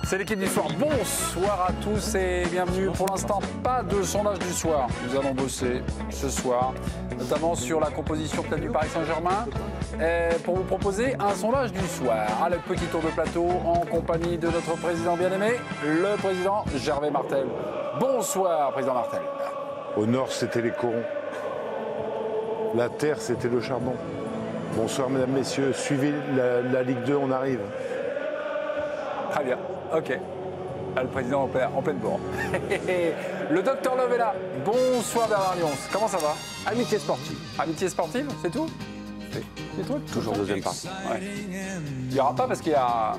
C'est l'équipe du soir. Bonsoir à tous et bienvenue. Pour l'instant, pas de sondage du soir. Nous allons bosser ce soir, notamment sur la composition peut-être du Paris Saint-Germain, pour vous proposer un sondage du soir. Allez, petit tour de plateau en compagnie de notre président bien-aimé, le président Gervais Martel. Bonsoir, président Martel. Au nord, c'était les corons. La terre, c'était le charbon. Bonsoir, mesdames, messieurs. Suivez la Ligue 2, on arrive. Très bien, ok. Ah, le président en pleine bourre. Le docteur Love est là. Bonsoir Bernard Lyons. Comment ça va? Amitié sportive. Amitié sportive, c'est tout? C'est tout? Toujours deuxième partie. Ouais. Il n'y aura pas parce qu'il y a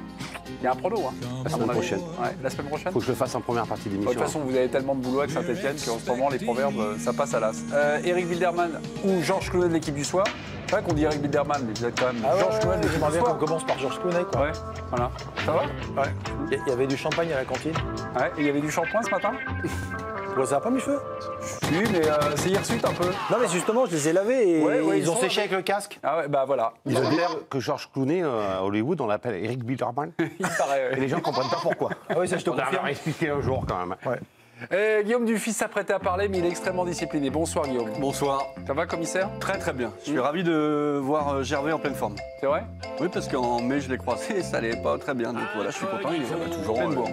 un prono. Hein, la semaine prochaine. Ouais, la semaine prochaine. Faut que je le fasse en première partie d'émission. De toute façon, vous avez tellement de boulot avec Saint-Etienne qu'en ce moment, les proverbes, ça passe à l'as. Eric Wildermann ou Georges Clounet de l'équipe du soir. C'est vrai qu'on dit Eric Wildermann, mais vous êtes quand même Georges Clounet de l'équipe du soir. On commence par Georges Clounet, quoi. Ouais, voilà. Ça va? Ouais. Il y avait du champagne à la cantine. Ouais, et il y avait du shampoing ce matin? Ouais, ça va pas, mes cheveux? Si, mais c'est hirsute un peu. Non, mais justement, je les ai lavés et ouais, ils ont séché avec le casque. Ah ouais, bah voilà. Ils ont dit que Georges Clooney à Hollywood, on l'appelle Eric Wildermann. Il paraît, ouais. Et les gens ne comprennent pas pourquoi. Ah oui, ça je te On a confirme. expliqué un jour quand même. Ouais. Guillaume Dufy s'apprêtait à parler, mais il est extrêmement discipliné. Bonsoir Guillaume. Bonsoir. Ça va, commissaire? Très très bien. Je suis ravi de voir Gervais en pleine forme. C'est vrai? Oui, parce qu'en mai, je l'ai croisé et ça allait pas très bien. Donc voilà, je suis content. Il est toujours, pleine bourre.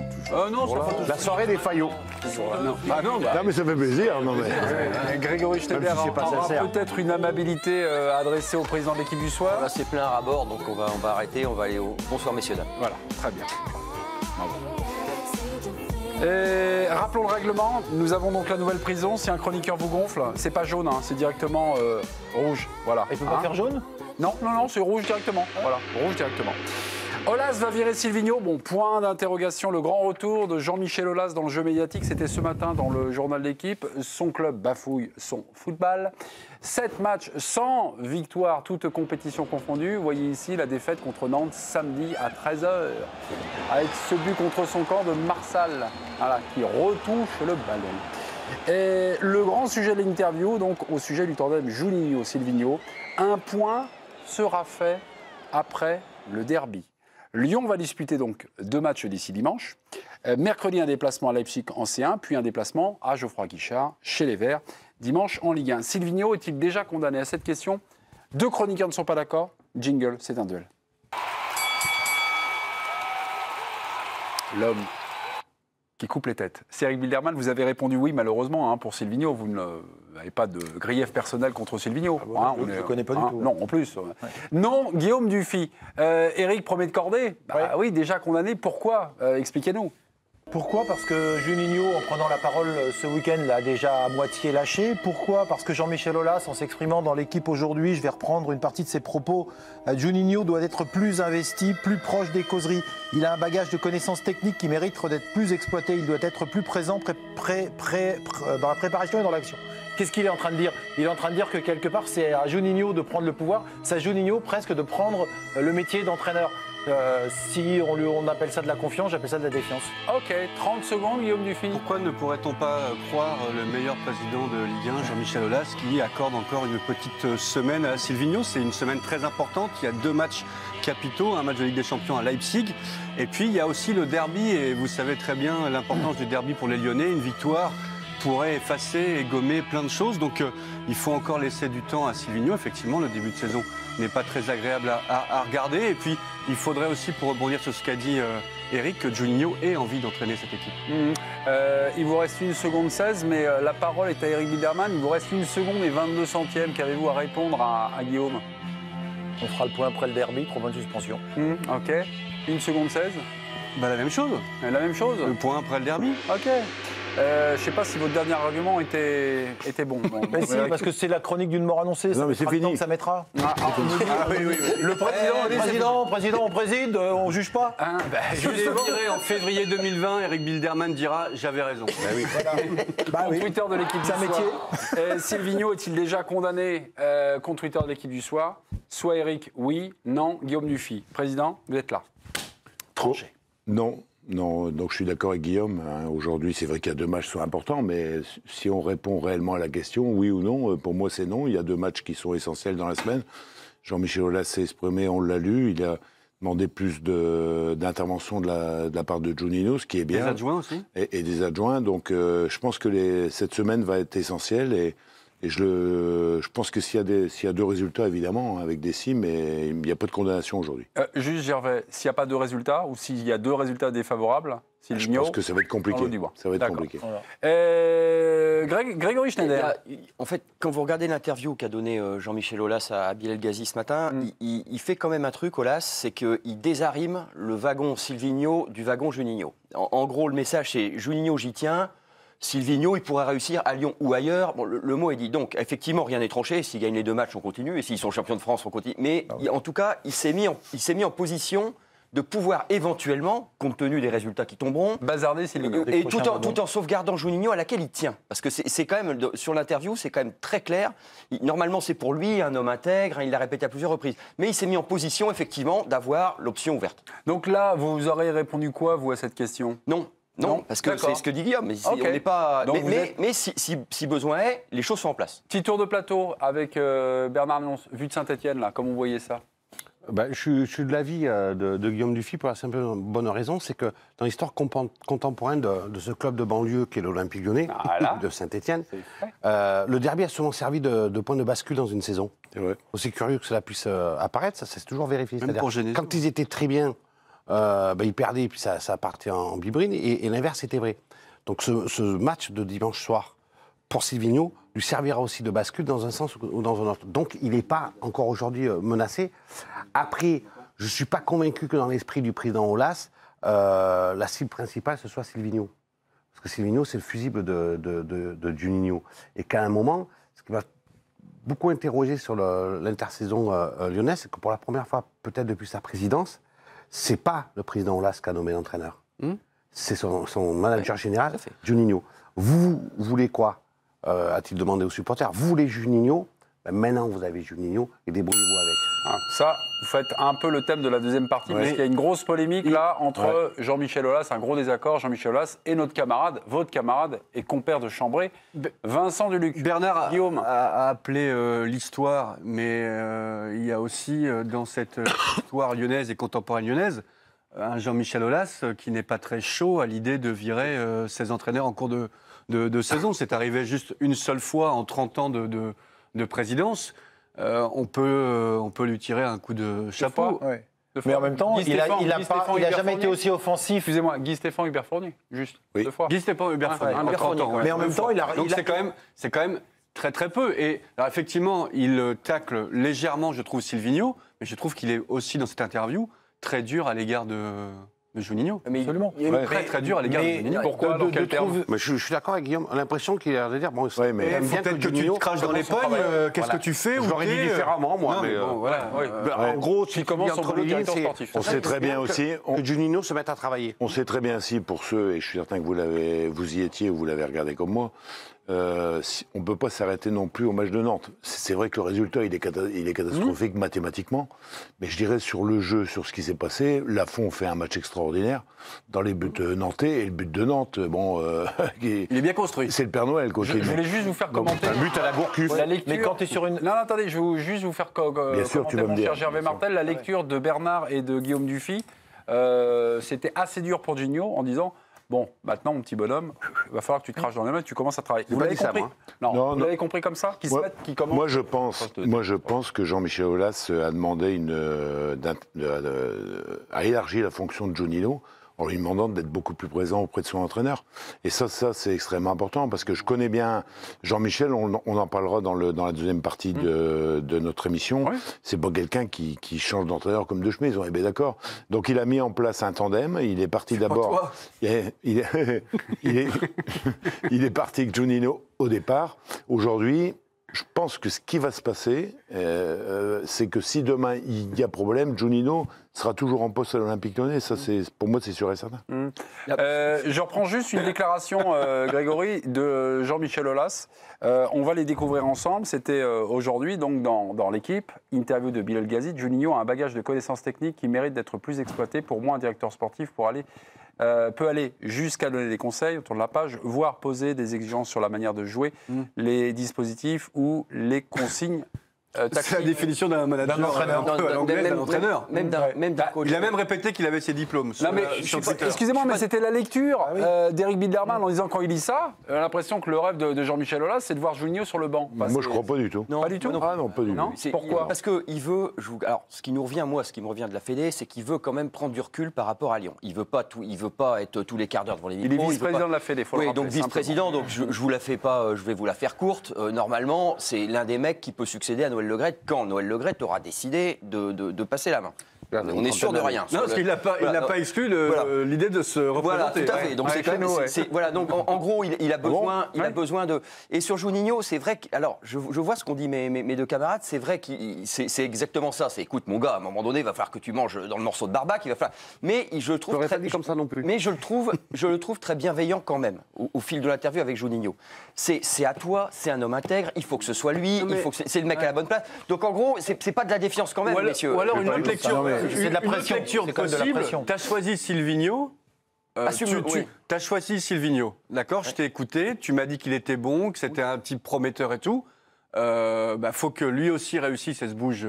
Non, ça va pas La soirée des faillots. Non. Ah non, bah, Non, mais ça fait plaisir. Non, mais... Grégory Schneider Même si c'est pas aura sincère. peut-être une amabilité adressée au président de l'équipe du soir. Là, c'est plein à bord, donc on va arrêter, on va aller au... Bonsoir, messieurs, dames. Voilà, très bien. Bravo. Et rappelons le règlement, nous avons donc la nouvelle prison. Si un chroniqueur vous gonfle, c'est pas jaune, hein, c'est directement rouge. Voilà. Il peut pas faire jaune? Non, c'est rouge directement. Voilà, rouge directement. Aulas va virer Silvino. Bon, point d'interrogation. Le grand retour de Jean-Michel Aulas dans le jeu médiatique, c'était ce matin dans le journal d'équipe. Son club bafouille son football. 7 matchs sans victoire, toutes compétitions confondues. Vous voyez ici la défaite contre Nantes samedi à 13h. Avec ce but contre son camp de Marsal, voilà, qui retouche le ballon. Et le grand sujet de l'interview, donc au sujet du tandem Juninho-Silvino, un point sera fait après le derby. Lyon va disputer donc 2 matchs d'ici dimanche. Mercredi, un déplacement à Leipzig en C1, puis un déplacement à Geoffroy Guichard, chez les Verts, dimanche en Ligue 1. Silvino est-il déjà condamné? À cette question, 2 chroniqueurs ne sont pas d'accord. Jingle, c'est un duel. L'homme qui coupe les têtes. C'est Eric Wildermann, vous avez répondu oui, malheureusement, hein, pour Silvino. Vous n'avez pas de grief personnel contre Silvino. Ah bon, je ne le connais pas du tout. Non, en plus. Non, Guillaume Dufy. Eric, premier de cordée. Bah, oui, déjà condamné. Pourquoi? Expliquez-nous. Pourquoi? Parce que Juninho, en prenant la parole ce week-end, l'a déjà à moitié lâché. Pourquoi? Parce que Jean-Michel Aulas, en s'exprimant dans l'équipe aujourd'hui, je vais reprendre une partie de ses propos, Juninho doit être plus investi, plus proche des causeries. Il a un bagage de connaissances techniques qui mérite d'être plus exploité. Il doit être plus présent dans la préparation et dans l'action. Qu'est-ce qu'il est en train de dire? Il est en train de dire que quelque part, c'est à Juninho de prendre le pouvoir. C'est à Juninho presque de prendre le métier d'entraîneur. Si on appelle ça de la confiance, j'appelle ça de la défiance. Ok, 30 secondes, Guillaume Dufy. Pourquoi ne pourrait-on pas croire le meilleur président de Ligue 1, Jean-Michel Aulas, qui accorde encore une petite semaine à Silvino? C'est une semaine très importante. Il y a 2 matchs capitaux, un match de Ligue des Champions à Leipzig. Et puis, il y a aussi le derby. Et vous savez très bien l'importance du derby pour les Lyonnais. Une victoire pourrait effacer et gommer plein de choses. Donc, il faut encore laisser du temps à Silvino. Effectivement, le début de saison n'est pas très agréable à regarder. Et puis, il faudrait aussi, pour rebondir sur ce qu'a dit Eric, que Juninho ait envie d'entraîner cette équipe. Il vous reste 1 seconde 16, mais la parole est à Eric Wildermann. Il vous reste 1 seconde et 22 centièmes. Qu'avez-vous à répondre à Guillaume? On fera le point après le derby, 3 points de suspension. Ok. 1 seconde 16. Bah, la même chose. La même chose. Le point après le derby. Ok. Je ne sais pas si votre dernier argument était bon. Mais si, parce que c'est la chronique d'une mort annoncée. Non, mais c'est fini. Que ça mettra. Le Président, on préside, on juge pas. Je les dirai en février 2020, Eric Wildermann dira « j'avais raison ». Contre Twitter de l'équipe du C'est un soir. Silvino est-il déjà condamné contre Twitter de l'équipe du soir? Soit Eric, oui, non. Guillaume Dufy. Président, vous êtes là. Tranché. Non, donc je suis d'accord avec Guillaume. Aujourd'hui, c'est vrai qu'il y a 2 matchs qui sont importants, mais si on répond réellement à la question, oui ou non, pour moi, c'est non. Il y a 2 matchs qui sont essentiels dans la semaine. Jean-Michel Aulas s'est exprimé, on l'a lu. Il a demandé plus d'intervention de la part de Juninho, ce qui est bien. Des adjoints aussi. Et des adjoints. Donc je pense que cette semaine va être essentielle. Et je pense que s'il y a deux résultats, évidemment, avec des cimes, mais il n'y a pas de condamnation aujourd'hui. Juste, Gervais, s'il n'y a pas de résultats, ou s'il y a deux résultats défavorables, Je pense que ça va être compliqué. Ça va être compliqué. Voilà. Grégory Schneider. En fait, quand vous regardez l'interview qu'a donnée Jean-Michel Aulas à Bilal Ghazi ce matin, il fait quand même un truc, Aulas, c'est qu'il désarime le wagon Silvinho du wagon Juninho. En gros, le message, c'est Juninho, j'y tiens. Silvinho, il pourrait réussir à Lyon ou ailleurs. Bon, le mot est dit. Donc, effectivement, rien n'est tranché. S'ils gagnent les deux matchs, on continue. Et s'ils sont champions de France, on continue. Mais en tout cas, il s'est mis en position de pouvoir éventuellement, compte tenu des résultats qui tomberont, bazarder Silvinho. Et tout en sauvegardant Juninho à laquelle il tient. Parce que c'est quand même, sur l'interview, c'est quand même très clair. Normalement, c'est pour lui un homme intègre, il l'a répété à plusieurs reprises. Mais il s'est mis en position, effectivement, d'avoir l'option ouverte. Donc là, vous aurez répondu quoi, vous, à cette question? Non, parce que c'est ce que dit Guillaume. Mais on n'est pas. Mais si besoin est, les choses sont en place. Petit tour de plateau avec Bernard Lons, vu de Saint-Etienne, là, comment vous voyez ça? Je suis de l'avis de Guillaume Dufy pour la simple bonne raison, c'est que dans l'histoire contemporaine de ce club de banlieue qu'est l'Olympique Lyonnais, de Saint-Etienne, le derby a souvent servi de point de bascule dans une saison. Aussi curieux que cela puisse apparaître, ça s'est toujours vérifié. C'est-à-dire, quand ils étaient très bien, ils perdaient et puis ça partait en bibrine, et l'inverse était vrai. Donc ce match de dimanche soir, pour Silvinho, lui servira aussi de bascule dans un sens ou dans un autre. Donc il n'est pas encore aujourd'hui menacé. Après, je ne suis pas convaincu que dans l'esprit du président Aulas, la cible principale, ce soit Silvinho. Parce que Silvinho, c'est le fusible de Juninho. Et qu'à un moment, ce qui va beaucoup interroger sur l'intersaison lyonnaise, c'est que pour la première fois, peut-être depuis sa présidence, ce n'est pas le président Aulas qui a nommé l'entraîneur. C'est son manager général, Juninho. Vous voulez quoi, a-t-il demandé aux supporters? Vous voulez Juninho? Maintenant, vous avez Juninho et débrouillez-vous avec. Ça, vous faites un peu le thème de la deuxième partie, parce qu'il y a une grosse polémique là entre Jean-Michel Aulas, un gros désaccord, Jean-Michel Aulas, et notre camarade, votre camarade et compère de Chambray, Vincent Duluc. Bernard Guillaume a appelé l'histoire, mais il y a aussi dans cette histoire lyonnaise et contemporaine lyonnaise, un Jean-Michel Aulas qui n'est pas très chaud à l'idée de virer ses entraîneurs en cours de saison. C'est arrivé juste une seule fois en 30 ans de présidence. On peut lui tirer un coup de chapeau. Mais en même temps, il n'a jamais été aussi offensif. Excusez-moi, Guy Stéphane, Hubert Fournier, juste deux fois. Guy Stéphane, Hubert Fournier, en 30 ans. Mais en même temps, donc c'est quand même très très peu. Et alors, effectivement, il tacle légèrement, je trouve, Silvinho, mais je trouve qu'il est aussi dans cette interview très dur à l'égard de Juninho. Absolument. Très dur à l'égard de Juninho. Pourquoi, dans quel terme? Je suis d'accord avec Guillaume. L'impression qu'il a l'air de dire bon, mais peut-être que tu te craches dans les pommes. Qu'est-ce que tu fais? Je l'aurais dit différemment, moi. En gros, tu commences entre les lignes, on sait très bien aussi que Juninho se mette à travailler. On sait très bien aussi, pour ceux, et je suis certain que vous y étiez, vous l'avez regardé comme moi, on ne peut pas s'arrêter non plus au match de Nantes. C'est vrai que le résultat, il est catastrophique mathématiquement, mais je dirais sur le jeu, sur ce qui s'est passé, Lafont fait un match extraordinaire dans les buts nantais, et le but de Nantes, il est bien construit. C'est le Père Noël. Je voulais juste vous faire commenter. Un but à la Gourcuff. Mais quand tu es sur une... Non, attendez, je vais juste vous faire commenter, mon cher Gervais Martel, la lecture de Bernard et de Guillaume Dufy. C'était assez dur pour Juninho en disant... Bon, maintenant, mon petit bonhomme, il va falloir que tu te craches dans les mains et que tu commences à travailler. Vous l'avez compris? Vous l'avez compris comme ça? Moi, je pense que Jean-Michel Aulas a demandé à élargir la fonction de Juninho en lui demandant d'être beaucoup plus présent auprès de son entraîneur. Et ça c'est extrêmement important, parce que je connais bien Jean-Michel, on en parlera dans la deuxième partie de notre émission. C'est pas quelqu'un qui change d'entraîneur comme de chemise, on est bien d'accord. Donc il a mis en place un tandem, il est parti d'abord... Il est parti avec Juninho au départ. Aujourd'hui... Je pense que ce qui va se passer, c'est que si demain il y a problème, Juninho sera toujours en poste à l'Olympique Lyonnais. Ça, pour moi, c'est sûr et certain. Je reprends juste une déclaration, Grégory, de Jean-Michel Aulas. On va les découvrir ensemble. C'était aujourd'hui, donc dans l'équipe. Interview de Bilal Ghazi. Juninho a un bagage de connaissances techniques qui mérite d'être plus exploité. Pour moi, un directeur sportif peut aller jusqu'à donner des conseils autour de la page, voire poser des exigences sur la manière de jouer, les dispositifs ou les consignes C'est la définition d'un manager, d'un entraîneur. un peu à l'anglaise, d'un entraîneur. Même d'un coach. Il a même répété qu'il avait ses diplômes. Non, mais excusez-moi, mais c'était la lecture d'Éric Biederman en disant quand il lit ça, il a l'impression que le rêve de Jean-Michel Aulas, c'est de voir Juninho sur le banc. Moi, je crois pas du tout. Non, Pas du tout. Ah non, pas du tout. Pourquoi? Parce qu'il veut. Alors, ce qui me revient de la Fédé, c'est qu'il veut quand même prendre du recul par rapport à Lyon. Il veut pas être tous les quarts d'heure devant les micros. Il est vice-président de la Fédé, faut le rappeler. Donc vice-président. Donc je vous la fais pas. Je vais vous la faire courte. Normalement, c'est l'un des mecs qui peut succéder à Noël Le Graët quand Noël Le Graët aura décidé de passer la main. On est sûr de rien. Non, parce qu'il n'a pas exclu l'idée de se représenter. Voilà, tout à fait. Donc c'est quand même. Voilà. Donc en gros, il a besoin de. Et sur Juninho, c'est vrai que. Alors, je vois ce qu'ont dit mes deux camarades. C'est vrai que c'est exactement ça. C'est écoute, mon gars, à un moment donné, il va falloir que tu manges dans le morceau de barbac. Il va falloir. Mais je trouve très dit comme ça non plus. Mais je le trouve très bienveillant quand même au fil de l'interview avec Juninho. C'est à toi, c'est un homme intègre. Il faut que ce soit lui. Il faut que c'est le mec à la bonne place. Donc en gros, c'est pas de la défiance quand même, messieurs. Ou alors une autre lecture. C'est de la pression. Lecture possible. Tu as choisi Silvino. Tu as choisi Silvino. D'accord, je t'ai écouté. Tu m'as dit qu'il était bon, que c'était un type prometteur et tout. Faut que lui aussi réussisse et se bouge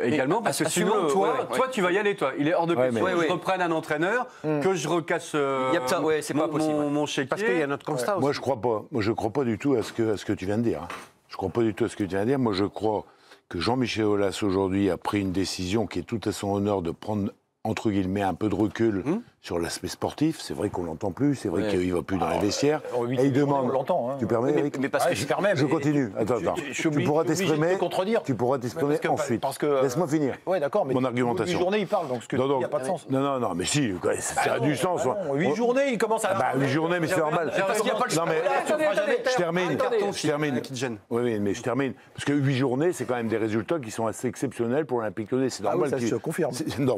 également. Parce que sinon, toi, tu vas y aller. Toi. Il est hors de question que je reprenne un entraîneur, que je recasse c'est pas possible. Mon chéquier. Parce qu'il y a notre constat aussi. Moi, je crois pas. Moi, je crois pas du tout à ce que tu viens de dire. Je crois pas du tout à ce que tu viens de dire. Moi, je crois que Jean-Michel Aulas, aujourd'hui, a pris une décision qui est tout à son honneur de prendre, entre guillemets, un peu de recul sur l'aspect sportif. C'est vrai qu'on l'entend plus, c'est vrai qu'il ne va plus dans les vestiaires. Et il demande... On l'entend. Tu permets, Eric? Mais parce que je permets. Je continue. Attends. Tu pourras t'exprimer. Tu pourras t'exprimer ensuite. Laisse-moi finir. Oui, d'accord. Mais mon argumentation. 8 journées, il parle, donc ce que tu dis, il n'y a pas de sens. Non, mais si, ça a du sens. 8 journées, il commence à... 8 journées, mais c'est normal. Parce qu'il n'y a pas le Non, mais je termine. Qui te gêne. Oui, mais je termine. Parce que 8 journées, c'est quand même des résultats qui sont assez exceptionnels pour l'Olympique Lyonnais. C'est normal. Ça, je confirme.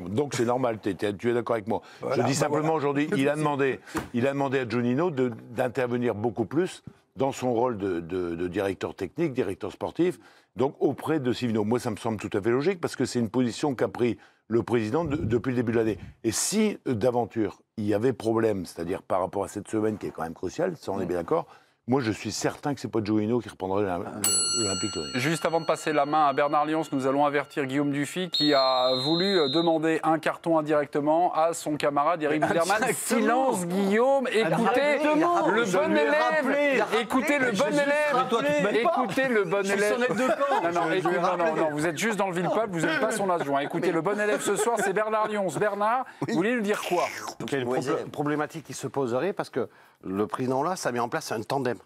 Donc c'est normal. Tu es d'accord avec moi. Je dis simplement aujourd'hui, il a demandé à Juninho d'intervenir beaucoup plus dans son rôle de directeur technique, directeur sportif, donc auprès de Silvino. Moi, ça me semble tout à fait logique parce que c'est une position qu'a pris le président depuis le début de l'année. Et si, d'aventure, il y avait problème, c'est-à-dire par rapport à cette semaine qui est quand même cruciale, ça on est bien d'accord, moi, je suis certain que ce n'est pas Juninho qui reprendrait l'Olympique Lyonnais. Juste avant de passer la main à Bernard Lyons, nous allons avertir Guillaume Dufy qui a voulu demander un carton indirectement à son camarade Éric Biederman. Silence, Guillaume, écoutez le bon élève. Écoutez le bon élève. Écoutez le bon élève. Non, vous êtes juste dans le ville-peuple, vous n'êtes pas son adjoint. Écoutez, le bon élève ce soir, c'est Bernard Lyons. Bernard, vous voulez lui dire quoi? Il y a une problématique qui se poserait parce que le président là, ça met en place un tandem.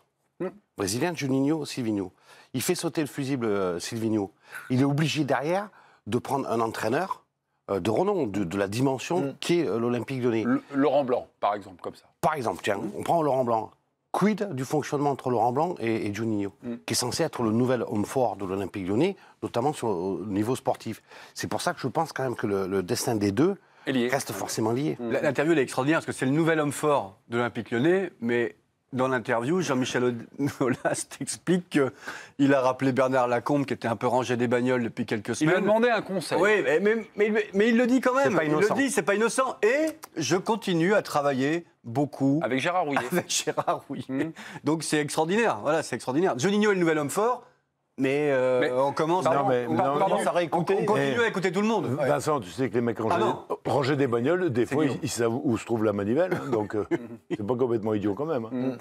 Brésilien, Juninho, Silvino. Il fait sauter le fusible Silvino. Il est obligé derrière de prendre un entraîneur de renom, de la dimension qui est l'Olympique Lyonnais. Laurent Blanc, par exemple, comme ça. Par exemple, tiens, on prend Laurent Blanc. Quid du fonctionnement entre Laurent Blanc et Juninho, qui est censé être le nouvel homme fort de l'Olympique Lyonnais, notamment au niveau sportif. C'est pour ça que je pense quand même que le destin des deux reste forcément lié. L'interview elle est extraordinaire parce que c'est le nouvel homme fort de l'Olympique Lyonnais, mais dans l'interview, Jean-Michel Aulas t'explique qu'il a rappelé Bernard Lacombe qui était un peu rangé des bagnoles depuis quelques semaines. Il lui a demandé un conseil. Oui, mais il le dit quand même. C'est pas innocent. Il le dit, c'est pas innocent. Et je continue à travailler beaucoup avec Gérard Rouillet. Donc c'est extraordinaire. Voilà, c'est extraordinaire. Juninho est le nouvel homme fort. Mais on commence à réécouter. On continue à écouter tout le monde. Vincent, tu sais que les mecs rangés des bagnoles, des fois, ils savent où se trouve la manivelle. Donc, c'est pas complètement idiot quand même.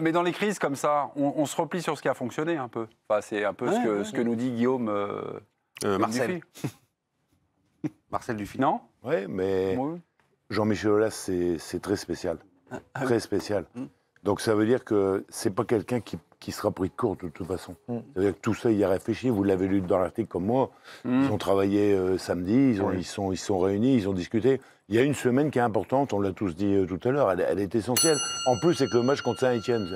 Mais dans les crises comme ça, on se replie sur ce qui a fonctionné un peu. Enfin, c'est un peu ce que nous dit Guillaume Marcel. Marcel Dufy. Non? Oui, mais Jean-Michel Aulas, c'est très spécial. Très spécial. Donc, ça veut dire que c'est pas quelqu'un qui sera pris de court de toute façon. C'est-à-dire que tout ça, il y a réfléchi. Vous l'avez lu dans l'article comme moi. Ils ont travaillé samedi, ils sont réunis, ils ont discuté. Il y a une semaine qui est importante, on l'a tous dit tout à l'heure, elle est essentielle. En plus, c'est que le match contre Saint-Etienne,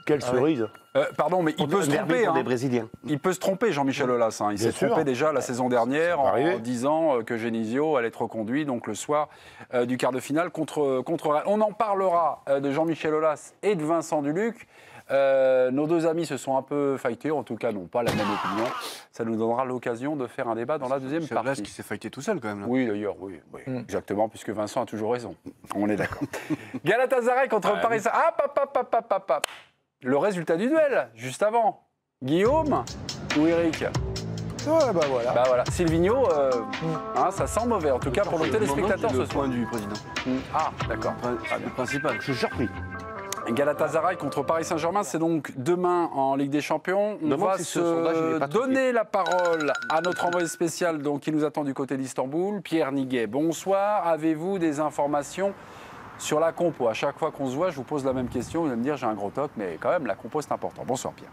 quelle cerise. Pardon, mais il peut se tromper. Des Brésiliens. Il peut se tromper, Jean-Michel Aulas. Il s'est trompé déjà la saison dernière en disant que Genesio allait être reconduit donc le soir du quart de finale contre Rennes. On en parlera de Jean-Michel Aulas et de Vincent Duluc. Nos deux amis se sont un peu fightés, en tout cas n'ont pas la même opinion. Ça nous donnera l'occasion de faire un débat dans la deuxième partie. C'est Aulas qui s'est fighté tout seul quand même. Là. Oui, d'ailleurs, oui. Exactement, puisque Vincent a toujours raison. On est d'accord. Galatasaray contre Paris Saint-Germain. Le résultat du duel, juste avant. Guillaume ou Eric? Ouais, bah voilà. Bah voilà, Silvino, ça sent mauvais, en tout cas pour nos téléspectateurs ce le soir. point du président. Ah, d'accord. C'est le principal. Je suis surpris. Galatasaray contre Paris Saint-Germain, c'est donc demain en Ligue des Champions. On Demande va si ce sondage, il est se pas donner la parole à notre envoyé spécial donc, qui nous attend du côté d'Istanbul, Pierre Niguet. Bonsoir, avez-vous des informations sur la compo? À chaque fois qu'on se voit, je vous pose la même question, vous allez me dire j'ai un gros toc, mais quand même la compo c'est important. Bonsoir Pierre.